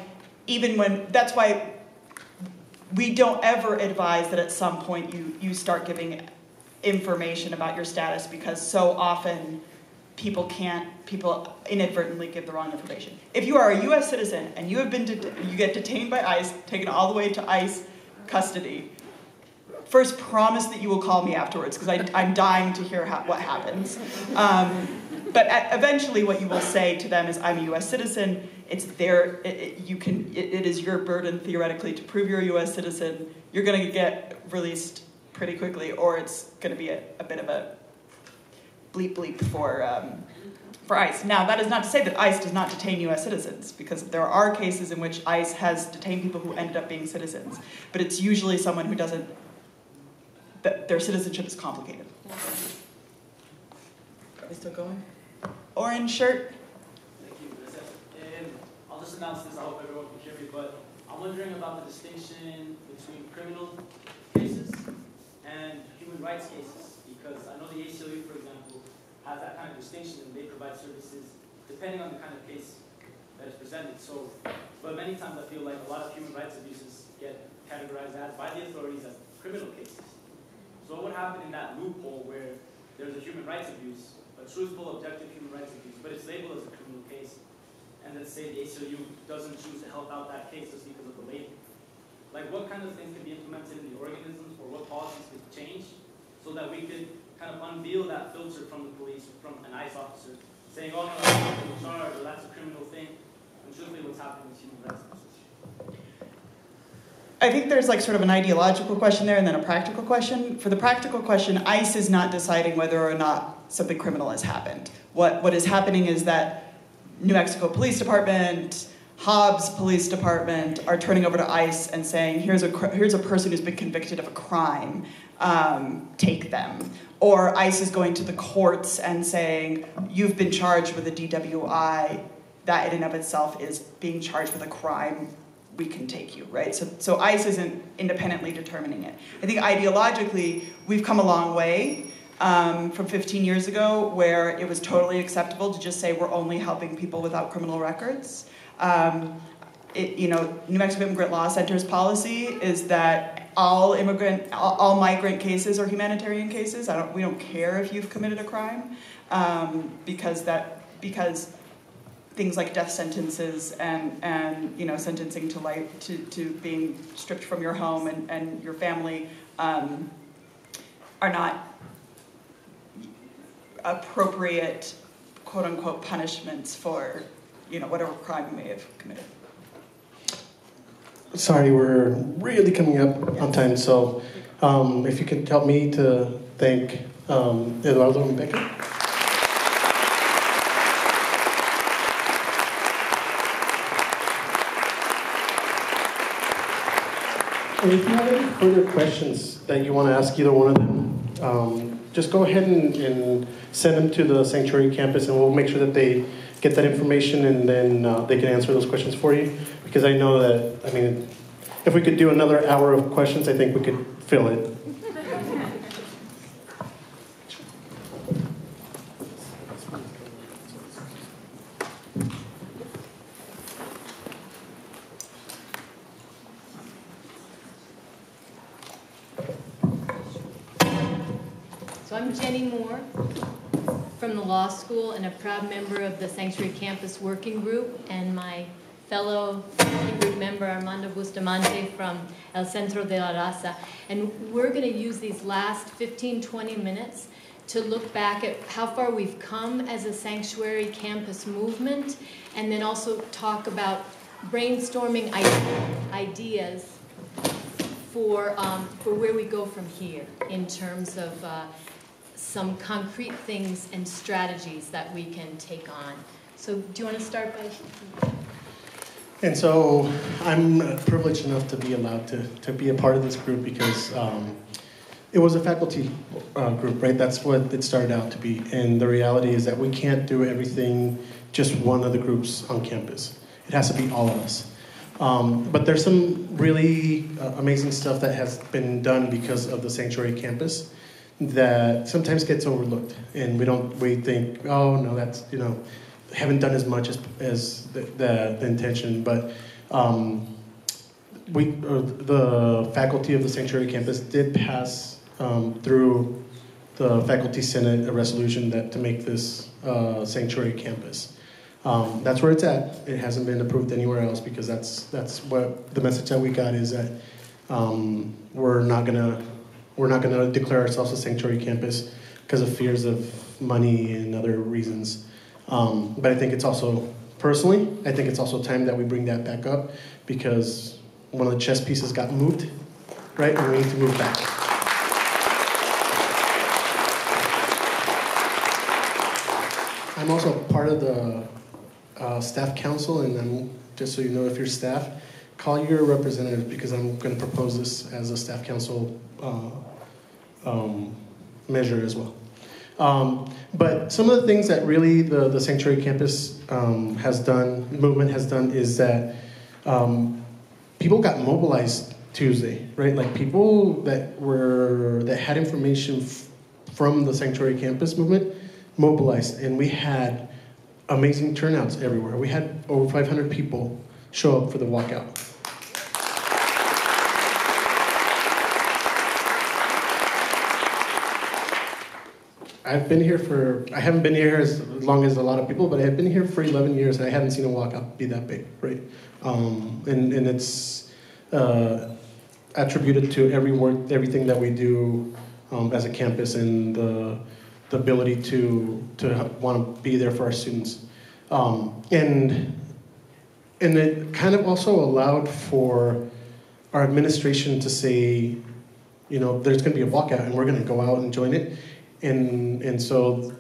Speaker 6: that's why we don't ever advise that at some point you start giving information about your status, because so often people inadvertently give the wrong information. If you are a US citizen and you get detained by ICE, taken all the way to ICE custody, first promise that you will call me afterwards, because I'm dying to hear what happens. But eventually what you will say to them is, I'm a US citizen. It's it is your burden theoretically to prove you're a US citizen. You're gonna get released pretty quickly, or it's gonna be a bit of a bleep bleep for ICE. Now, that is not to say that ICE does not detain US citizens, because there are cases in which ICE has detained people who ended up being citizens, but it's usually someone who their citizenship is complicated. Are we still going? Orange shirt.
Speaker 3: Thank you. And I'll just announce this, I hope everyone can hear me, but I'm wondering about the distinction between criminal cases and human rights cases, because I know the ACLU, for example, has that kind of distinction, and they provide services depending on the kind of case that is presented. So, but many times I feel like a lot of human rights abuses get categorized by the authorities as criminal cases. So what would happen in that loophole where there's a human rights abuse, a truthful, objective human rights abuse, but it's labeled as a criminal case, and let's say the ACLU doesn't choose to help out that case just because of the label? Like, what kind of things can be implemented in the organisms, or what policies could change so that we could kind of unveil that filter from the police, from an ICE officer, saying, oh no, that's a criminal charge, or that's a criminal thing, and truthfully what's happening with human rights abuses?
Speaker 6: I think there's like sort of an ideological question there and then a practical question. For the practical question, ICE is not deciding whether or not something criminal has happened. What is happening is that New Mexico Police Department, Hobbs Police Department are turning over to ICE and saying, here's a person who's been convicted of a crime, take them. Or ICE is going to the courts and saying, you've been charged with a DWI, that in and of itself is being charged with a crime, we can take you, right? So ICE isn't independently determining it. I think ideologically, we've come a long way from 15 years ago, where it was totally acceptable to just say we're only helping people without criminal records. New Mexico Immigrant Law Center's policy is that all migrant cases are humanitarian cases. We don't care if you've committed a crime, because things like death sentences and sentencing to life, to being stripped from your home and your family are not appropriate, quote unquote, punishments for whatever crime you may have committed.
Speaker 15: Sorry, we're really coming up on time, so if you could help me to thank Eduardo and Becca. And if you have any further questions that you want to ask either one of them, just go ahead and send them to the Sanctuary campus, and we'll make sure that they get that information, and then they can answer those questions for you. Because I know that, if we could do another hour of questions, I think we could fill it.
Speaker 7: So I'm Jenny Moore from the law school and a proud member of the Sanctuary Campus Working Group, and my fellow working group member Armando Bustamante from El Centro de la Raza. And we're going to use these last 15-20 minutes to look back at how far we've come as a Sanctuary Campus movement, and then also talk about brainstorming ideas for where we go from here in terms of some concrete things and strategies that we can take on. So do you want to start by?
Speaker 15: And so I'm privileged enough to be allowed to be a part of this group because it was a faculty group, right? That's what it started out to be. And the reality is that we can't do everything just one of the groups on campus. It has to be all of us. But there's some really amazing stuff that has been done because of the Sanctuary Campus that sometimes gets overlooked. And we think, oh no, that's, haven't done as much as the intention, but the faculty of the Sanctuary Campus did pass through the Faculty Senate a resolution to make this Sanctuary Campus. That's where it's at. It hasn't been approved anywhere else because that's what the message that we got is that we're not gonna declare ourselves a Sanctuary Campus because of fears of money and other reasons. But I think it's also, personally, I think it's also time that we bring that back up because one of the chess pieces got moved, right? And we need to move back. I'm also part of the staff council, and just so you know, if you're staff, call your representatives because I'm going to propose this as a staff council measure as well. But some of the things that really the Sanctuary Campus movement has done is that people got mobilized Tuesday, right? Like people that had information from the Sanctuary Campus movement mobilized, and we had amazing turnouts everywhere. We had over 500 people show up for the walkout. I haven't been here as long as a lot of people, but I've been here for 11 years and I haven't seen a walkout be that big, right? And it's attributed to everything that we do as a campus and the ability to want to be there for our students. And it kind of also allowed for our administration to say, there's going to be a walkout and we're going to go out and join it. And so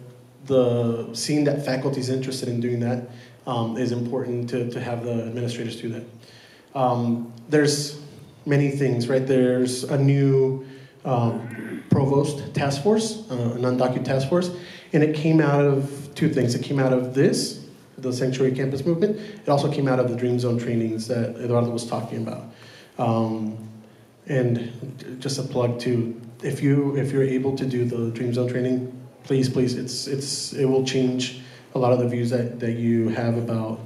Speaker 15: seeing that faculty is interested in doing that is important to have the administrators do that. There's many things, right? There's a new provost task force, a non-docu task force, and it came out of two things. It came out of the Sanctuary Campus movement. It also came out of the Dream Zone trainings that Eduardo was talking about. And just a plug to, if you're able to do the Dream Zone training, please, it will change a lot of the views that you have about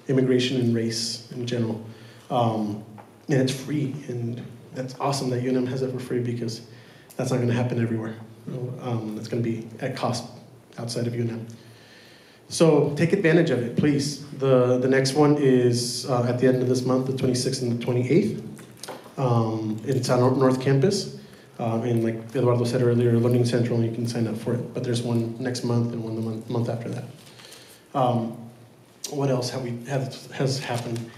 Speaker 15: immigration and race in general. And it's free, and that's awesome that UNM has it for free because that's not going to happen everywhere. It's going to be at cost outside of UNM. So take advantage of it, please. The next one is at the end of this month, the 26th and the 28th. It's on North Campus. And like Eduardo said earlier, Learning Central, you can sign up for it. But there's one next month and one the month after that. What else has happened?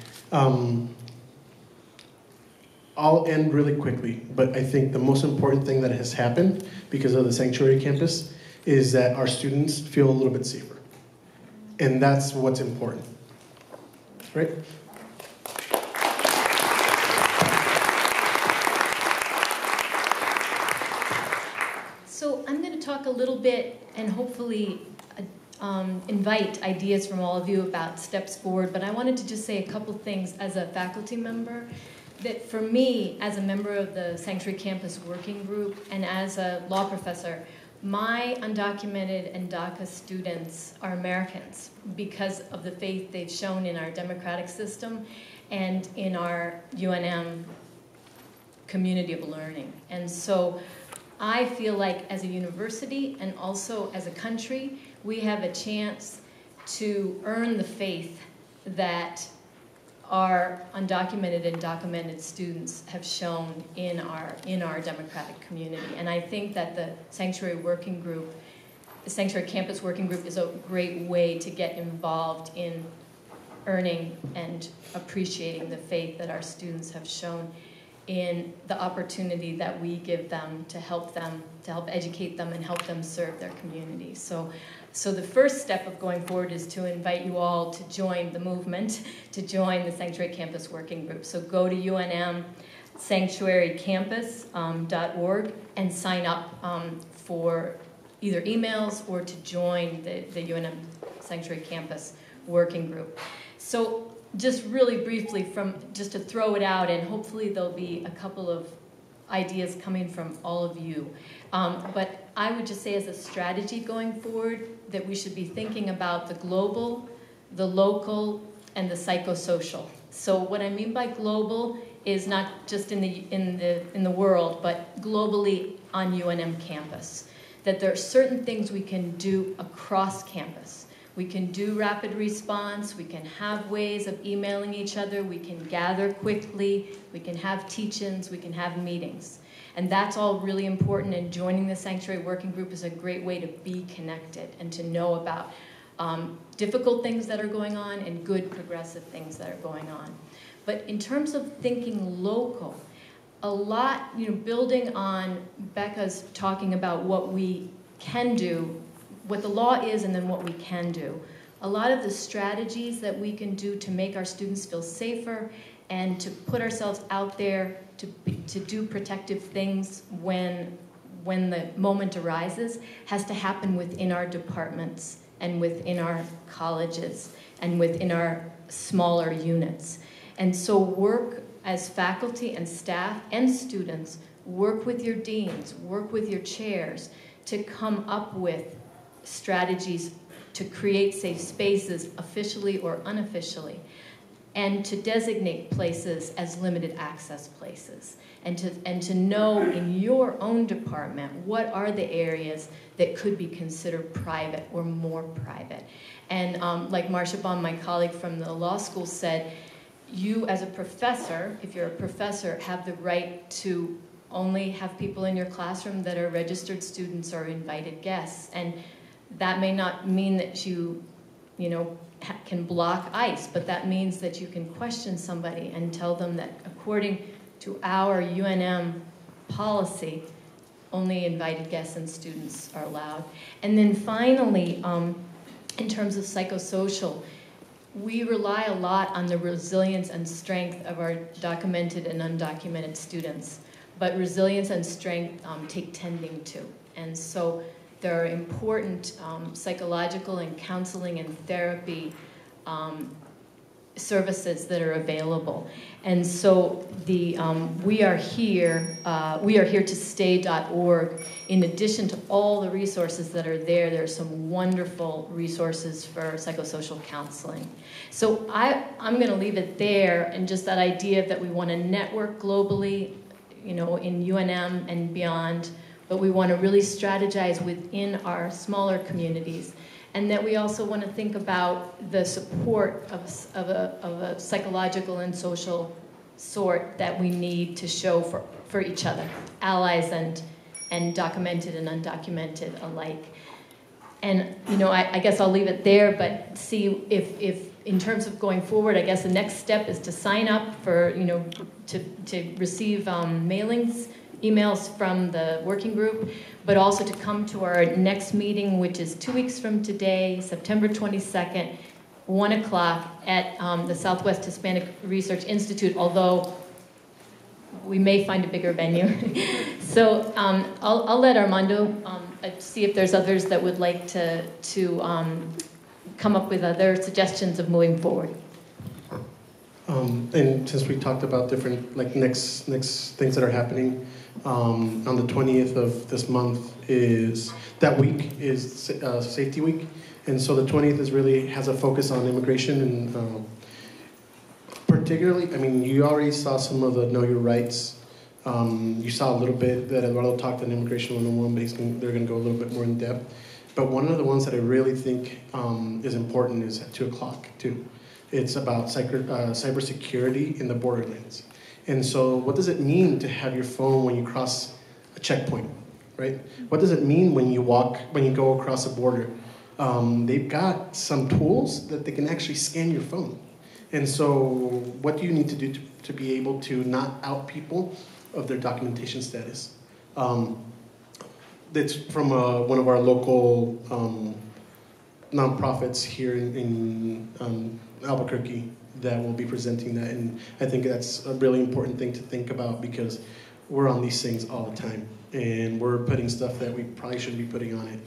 Speaker 15: I'll end really quickly, but I think the most important thing that has happened because of the Sanctuary Campus is that our students feel a little bit safer. And that's what's important, right?
Speaker 7: So I'm going to talk a little bit and hopefully invite ideas from all of you about steps forward, but I wanted to just say a couple things as a faculty member. That for me, as a member of the Sanctuary Campus Working Group and as a law professor, my undocumented and DACA students are Americans because of the faith they've shown in our democratic system and in our UNM community of learning. And so I feel like as a university and also as a country, we have a chance to earn the faith that our undocumented and documented students have shown in our democratic community. And I think that the Sanctuary Working Group, the Sanctuary Campus Working Group is a great way to get involved in earning and appreciating the faith that our students have shown in the opportunity that we give them, to help educate them and help them serve their community. So the first step of going forward is to invite you all to join the movement, to join the Sanctuary Campus Working Group. So go to UNMSanctuaryCampus.org and sign up for either emails or to join the UNM Sanctuary Campus Working Group. So just really briefly, just to throw it out, and hopefully there'll be a couple of ideas coming from all of you. But I would just say as a strategy going forward that we should be thinking about the global, the local, and the psychosocial. So what I mean by global is not just in the world, but globally on UNM campus. That there are certain things we can do across campus. We can do rapid response, we can have ways of emailing each other, we can gather quickly, we can have teach-ins, we can have meetings. And that's all really important, and joining the Sanctuary Working Group is a great way to be connected and to know about difficult things that are going on and good progressive things that are going on. But in terms of thinking local, a lot, building on Becca's talking about what we can do, what the law is and then what we can do. A lot of the strategies that we can do to make our students feel safer and to put ourselves out there to do protective things when the moment arises has to happen within our departments and within our colleges and within our smaller units. And so work as faculty and staff and students, work with your deans, work with your chairs to come up with strategies to create safe spaces, officially or unofficially, and to designate places as limited access places, and to know in your own department what are the areas that could be considered private or more private. And like Marcia Baum, my colleague from the law school, said, you as a professor, if you're a professor, have the right to only have people in your classroom that are registered students or invited guests. And that may not mean that you can block ICE, but that means that you can question somebody and tell them that according to our UNM policy, only invited guests and students are allowed. And then finally, in terms of psychosocial, we rely a lot on the resilience and strength of our documented and undocumented students, but resilience and strength take tending to. And so there are important psychological and counseling and therapy services that are available. And so we are here to stay.org. In addition to all the resources that are there, there are some wonderful resources for psychosocial counseling. So I'm going to leave it there, and just that idea that we want to network globally, in UNM and beyond, but we want to really strategize within our smaller communities, and that we also want to think about the support of a psychological and social sort that we need to show for each other, allies and documented and undocumented alike. And I guess I'll leave it there, but see if in terms of going forward, I guess the next step is to sign up for to receive mailings, emails from the working group, but also to come to our next meeting, which is 2 weeks from today, September 22nd, 1 o'clock at the Southwest Hispanic Research Institute, although we may find a bigger venue. So I'll let Armando see if there's others that would like to come up with other suggestions of moving forward.
Speaker 15: And since we talked about different next things that are happening, on the 20th of this month that week is Safety Week, and so the 20th has a focus on immigration, and particularly, you already saw some of the Know Your Rights. You saw a little bit that Eduardo talked on Immigration 101, but they're going to go a little bit more in depth. But one of the ones that I really think is important is at 2 o'clock too. It's about cybersecurity in the borderlands. And so what does it mean to have your phone when you cross a checkpoint, right? What does it mean when you go across a border? They've got some tools that they can actually scan your phone. And so what do you need to do to be able to not out people of their documentation status. It's from one of our local nonprofits here in Albuquerque that will be presenting that, and I think that's a really important thing to think about because we're on these things all the time, and we're putting stuff that we probably shouldn't be putting on it.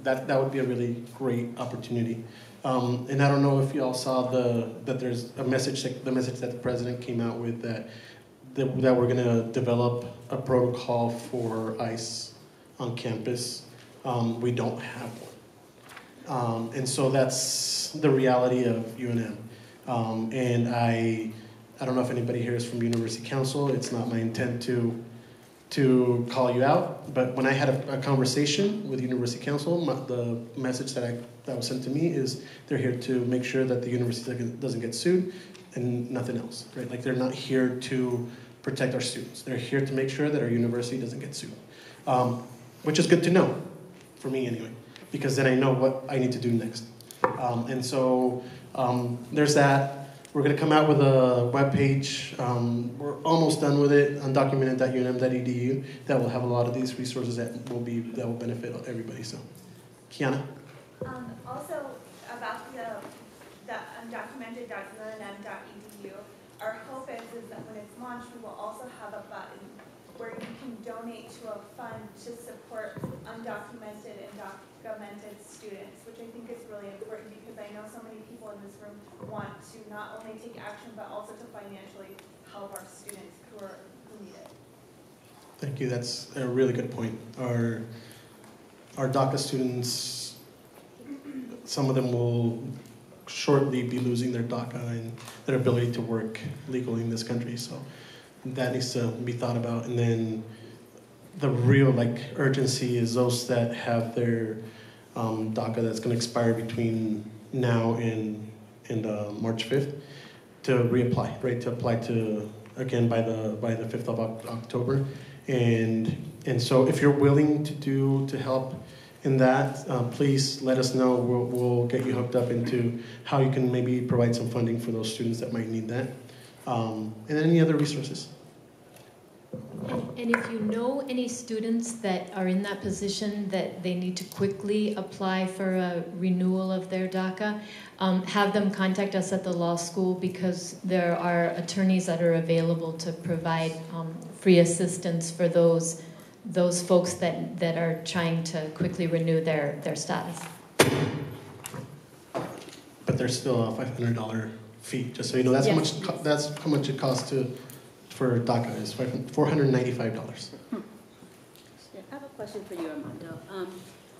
Speaker 15: That would be a really great opportunity. And I don't know if you all saw that there's the message that the president came out with that we're going to develop a protocol for ICE on campus. We don't have one. And so that's the reality of UNM. And I don't know if anybody here is from University Council. It's not my intent to call you out, but when I had a conversation with University Council, the message that was sent to me is they're here to make sure that the university doesn't get sued and nothing else, right? Like they're not here to protect our students. They're here to make sure that our university doesn't get sued, which is good to know, for me anyway, because then I know what I need to do next. And so there's that. We're going to come out with a webpage. We're almost done with it, undocumented.unm.edu, that will have a lot of these resources that will benefit everybody. So, Kiana?
Speaker 14: Also, about the undocumented.unm.edu, our hope is that when it's launched, we will also have a button where you can donate to a fund to support undocumented and documented students, which I think is really important because I know so many people in this room want to not only take action but also to financially help our students who need it.
Speaker 15: Thank you. That's a really good point. Our DACA students, some of them will shortly be losing their DACA and their ability to work legally in this country. So that needs to be thought about. And then the real urgency is those that have their DACA that's going to expire between now and March 5th to reapply, right? To apply to again by the 5th of October. And so if you're willing to help in that, please let us know. We'll get you hooked up into how you can maybe provide some funding for those students that might need that. And any other resources.
Speaker 7: And if you know any students that are in that position that they need to quickly apply for a renewal of their DACA, have them contact us at the law school because there are attorneys that are available to provide free assistance for those folks that are trying to quickly renew their status.
Speaker 15: But there's still a $500 fee, just so you know. That's
Speaker 7: yes.
Speaker 15: how much it costs for DACA is $495.
Speaker 8: I have a question for you, Armando.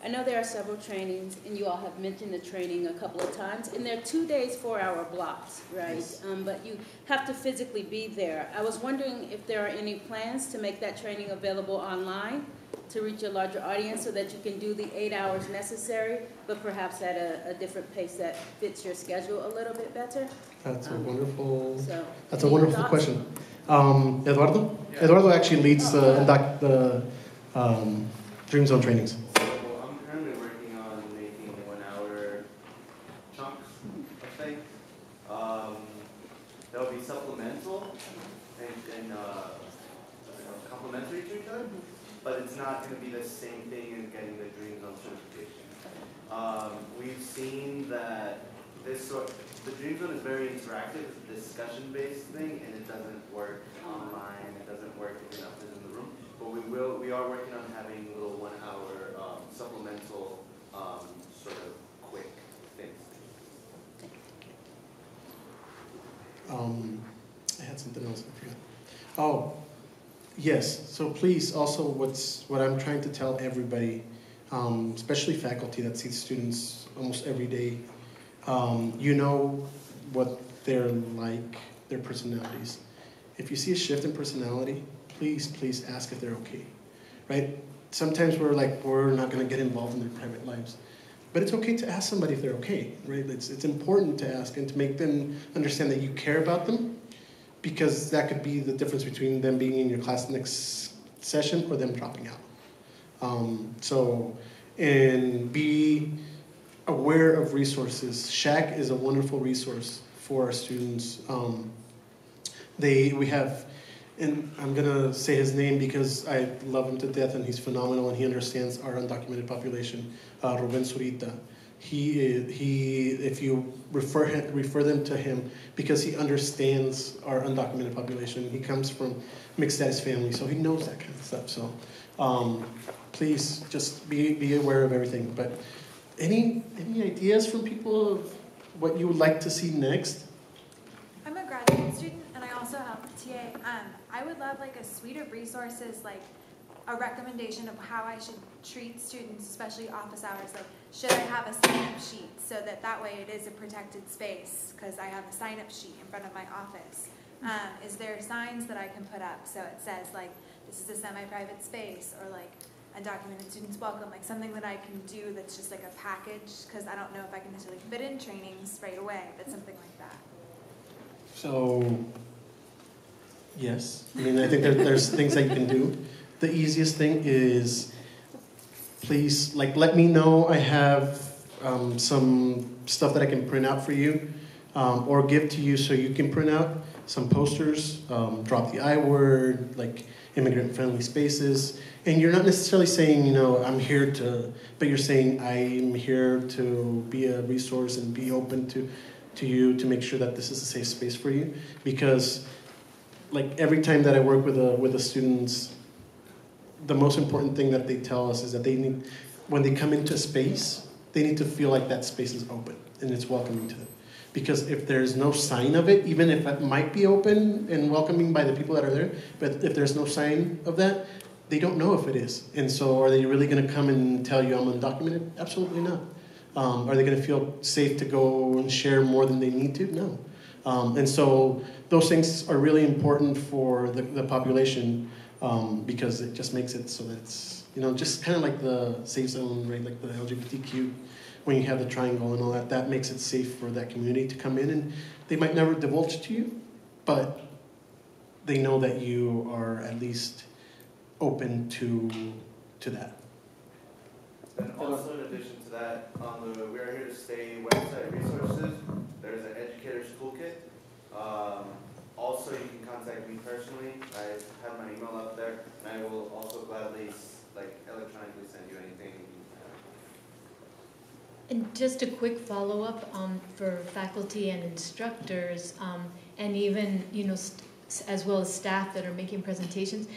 Speaker 8: I know there are several trainings, and you all have mentioned the training a couple of times, and they're 2 days, 4-hour blocks, right? Yes. But you have to physically be there. I was wondering if there are any plans to make that training available online to reach a larger audience so that you can do the 8 hours necessary, but perhaps at a different pace that fits your schedule a little bit better?
Speaker 15: That's a wonderful
Speaker 8: thoughts?
Speaker 15: question. Eduardo? Yeah. Eduardo actually leads the Dream Zone trainings.
Speaker 4: Well, I'm currently working on making 1-hour chunks of things. They'll be supplemental and complementary to each other, but it's not going to be the same thing as getting the Dream Zone certification. We've seen that the Dream Zone is very interactive. It's a discussion-based thing, and it doesn't work online. It doesn't work in the room. But we are working on having little 1-hour supplemental sort of quick things.
Speaker 15: I had something else I forgot. Oh, yes. So please, also, what I'm trying to tell everybody, especially faculty that sees students almost every day. You know what they're like, their personalities. If you see a shift in personality, please ask if they're okay, right? Sometimes we're not going to get involved in their private lives, but it's okay to ask somebody if they're okay, right? It's important to ask and to make them understand that you care about them, because that could be the difference between them being in your class next session or them dropping out. And be aware of resources. SHAC is a wonderful resource for our students. We have, and I'm gonna say his name because I love him to death and he's phenomenal and he understands our undocumented population. Ruben Zurita. If you refer them to him because he understands our undocumented population. He comes from mixed status family, so he knows that kind of stuff. So please just be aware of everything. But any ideas from people of what you would like to see next?
Speaker 9: I'm a graduate student and I also help TA. I would love like a suite of resources, like a recommendation of how I should treat students, especially office hours. Like, should I have a sign-up sheet so that way it is a protected space because I have a sign-up sheet in front of my office? Is there signs that I can put up so it says like this is a semi-private space or like undocumented students welcome, like something that I can do that's just like a package because I don't know if I can necessarily fit in trainings right away, but something like that.
Speaker 15: So, yes. I mean, I think there's things that you can do. The easiest thing is, please, like, let me know. I have some stuff that I can print out for you or give to you so you can print out some posters, drop the I word, like immigrant-friendly spaces. And you're not necessarily saying, you know, I'm here to, but you're saying I'm here to be a resource and be open to you to make sure that this is a safe space for you. Because, like, every time that I work with the students, the most important thing that they tell us is that they need, when they come into a space, they need to feel like that space is open and it's welcoming to them. Because if there's no sign of it, even if it might be open and welcoming by the people that are there, but if there's no sign of that, they don't know if it is. And so are they really going to come and tell you I'm undocumented? Absolutely not. Are they going to feel safe to go and share more than they need to? No. And so those things are really important for the population because it just makes it so that it's, you know, just kind of like the safe zone, right? Like the LGBTQ, when you have the triangle and all that, that makes it safe for that community to come in. And they might never divulge to you, but they know that you are at least open to that.
Speaker 4: And also in addition to that, on the We Are Here to Stay website resources, there's an educator's toolkit. Also, you can contact me personally. I have my email up there, and I will also gladly electronically send you anything.
Speaker 7: And just a quick follow-up for faculty and instructors, and even, you know, as well as staff that are making presentations.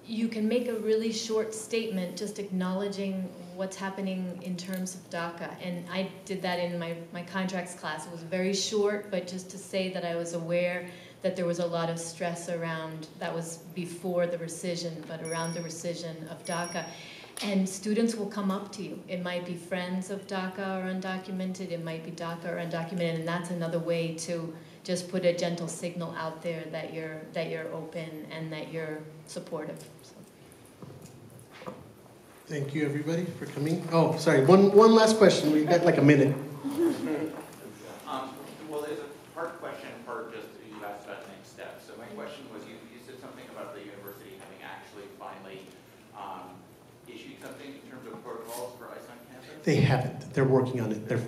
Speaker 7: You can make a really short statement just acknowledging what's happening in terms of DACA. And I did that in my contracts class. It was very short, but just to say that I was aware that there was a lot of stress around, that was before the rescission, but around the rescission of DACA. And students will come up to you. It might be friends of DACA or undocumented, it might be DACA or undocumented, and that's another way to just put a gentle signal out there that you're open and that you're supportive.
Speaker 15: Thank you, everybody, for coming. Oh, sorry, one last question. We've got like a minute.
Speaker 10: Well, there's a part question, part just you asked about next steps. So my question was, you said something about the university having actually finally issued something in terms of protocols for ICE on campus?
Speaker 15: They haven't. They're working on it. They're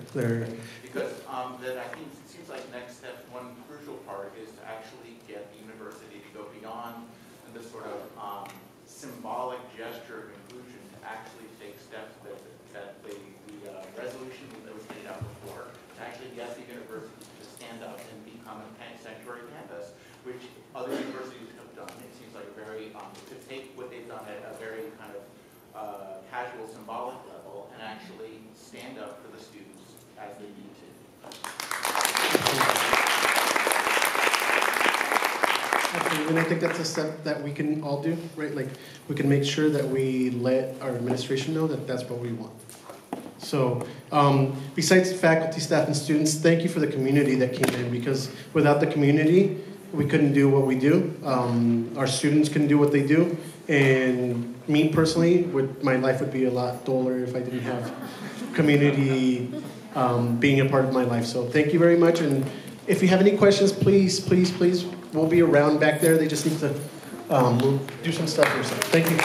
Speaker 10: Because then I think it seems like next step, one crucial part is to actually get the university to go beyond the sort of symbolic gesture of inclusion to actually take steps that the resolution that was laid out before, to actually get the university to stand up and become a sanctuary campus, which other universities have done. It seems like a very, to take what they've done at a very kind of casual, symbolic level and actually stand up for the students as they need to.
Speaker 15: And I think that's a step that we can all do, right? Like, we can make sure that we let our administration know that that's what we want. So, besides faculty, staff, and students, thank you for the community that came in, because without the community, we couldn't do what we do. Our students couldn't do what they do, and me personally, my life would be a lot duller if I didn't have community being a part of my life. So thank you very much, and if you have any questions, please, please, please, we'll be around back there. They just need to do some stuff or something. Thank you.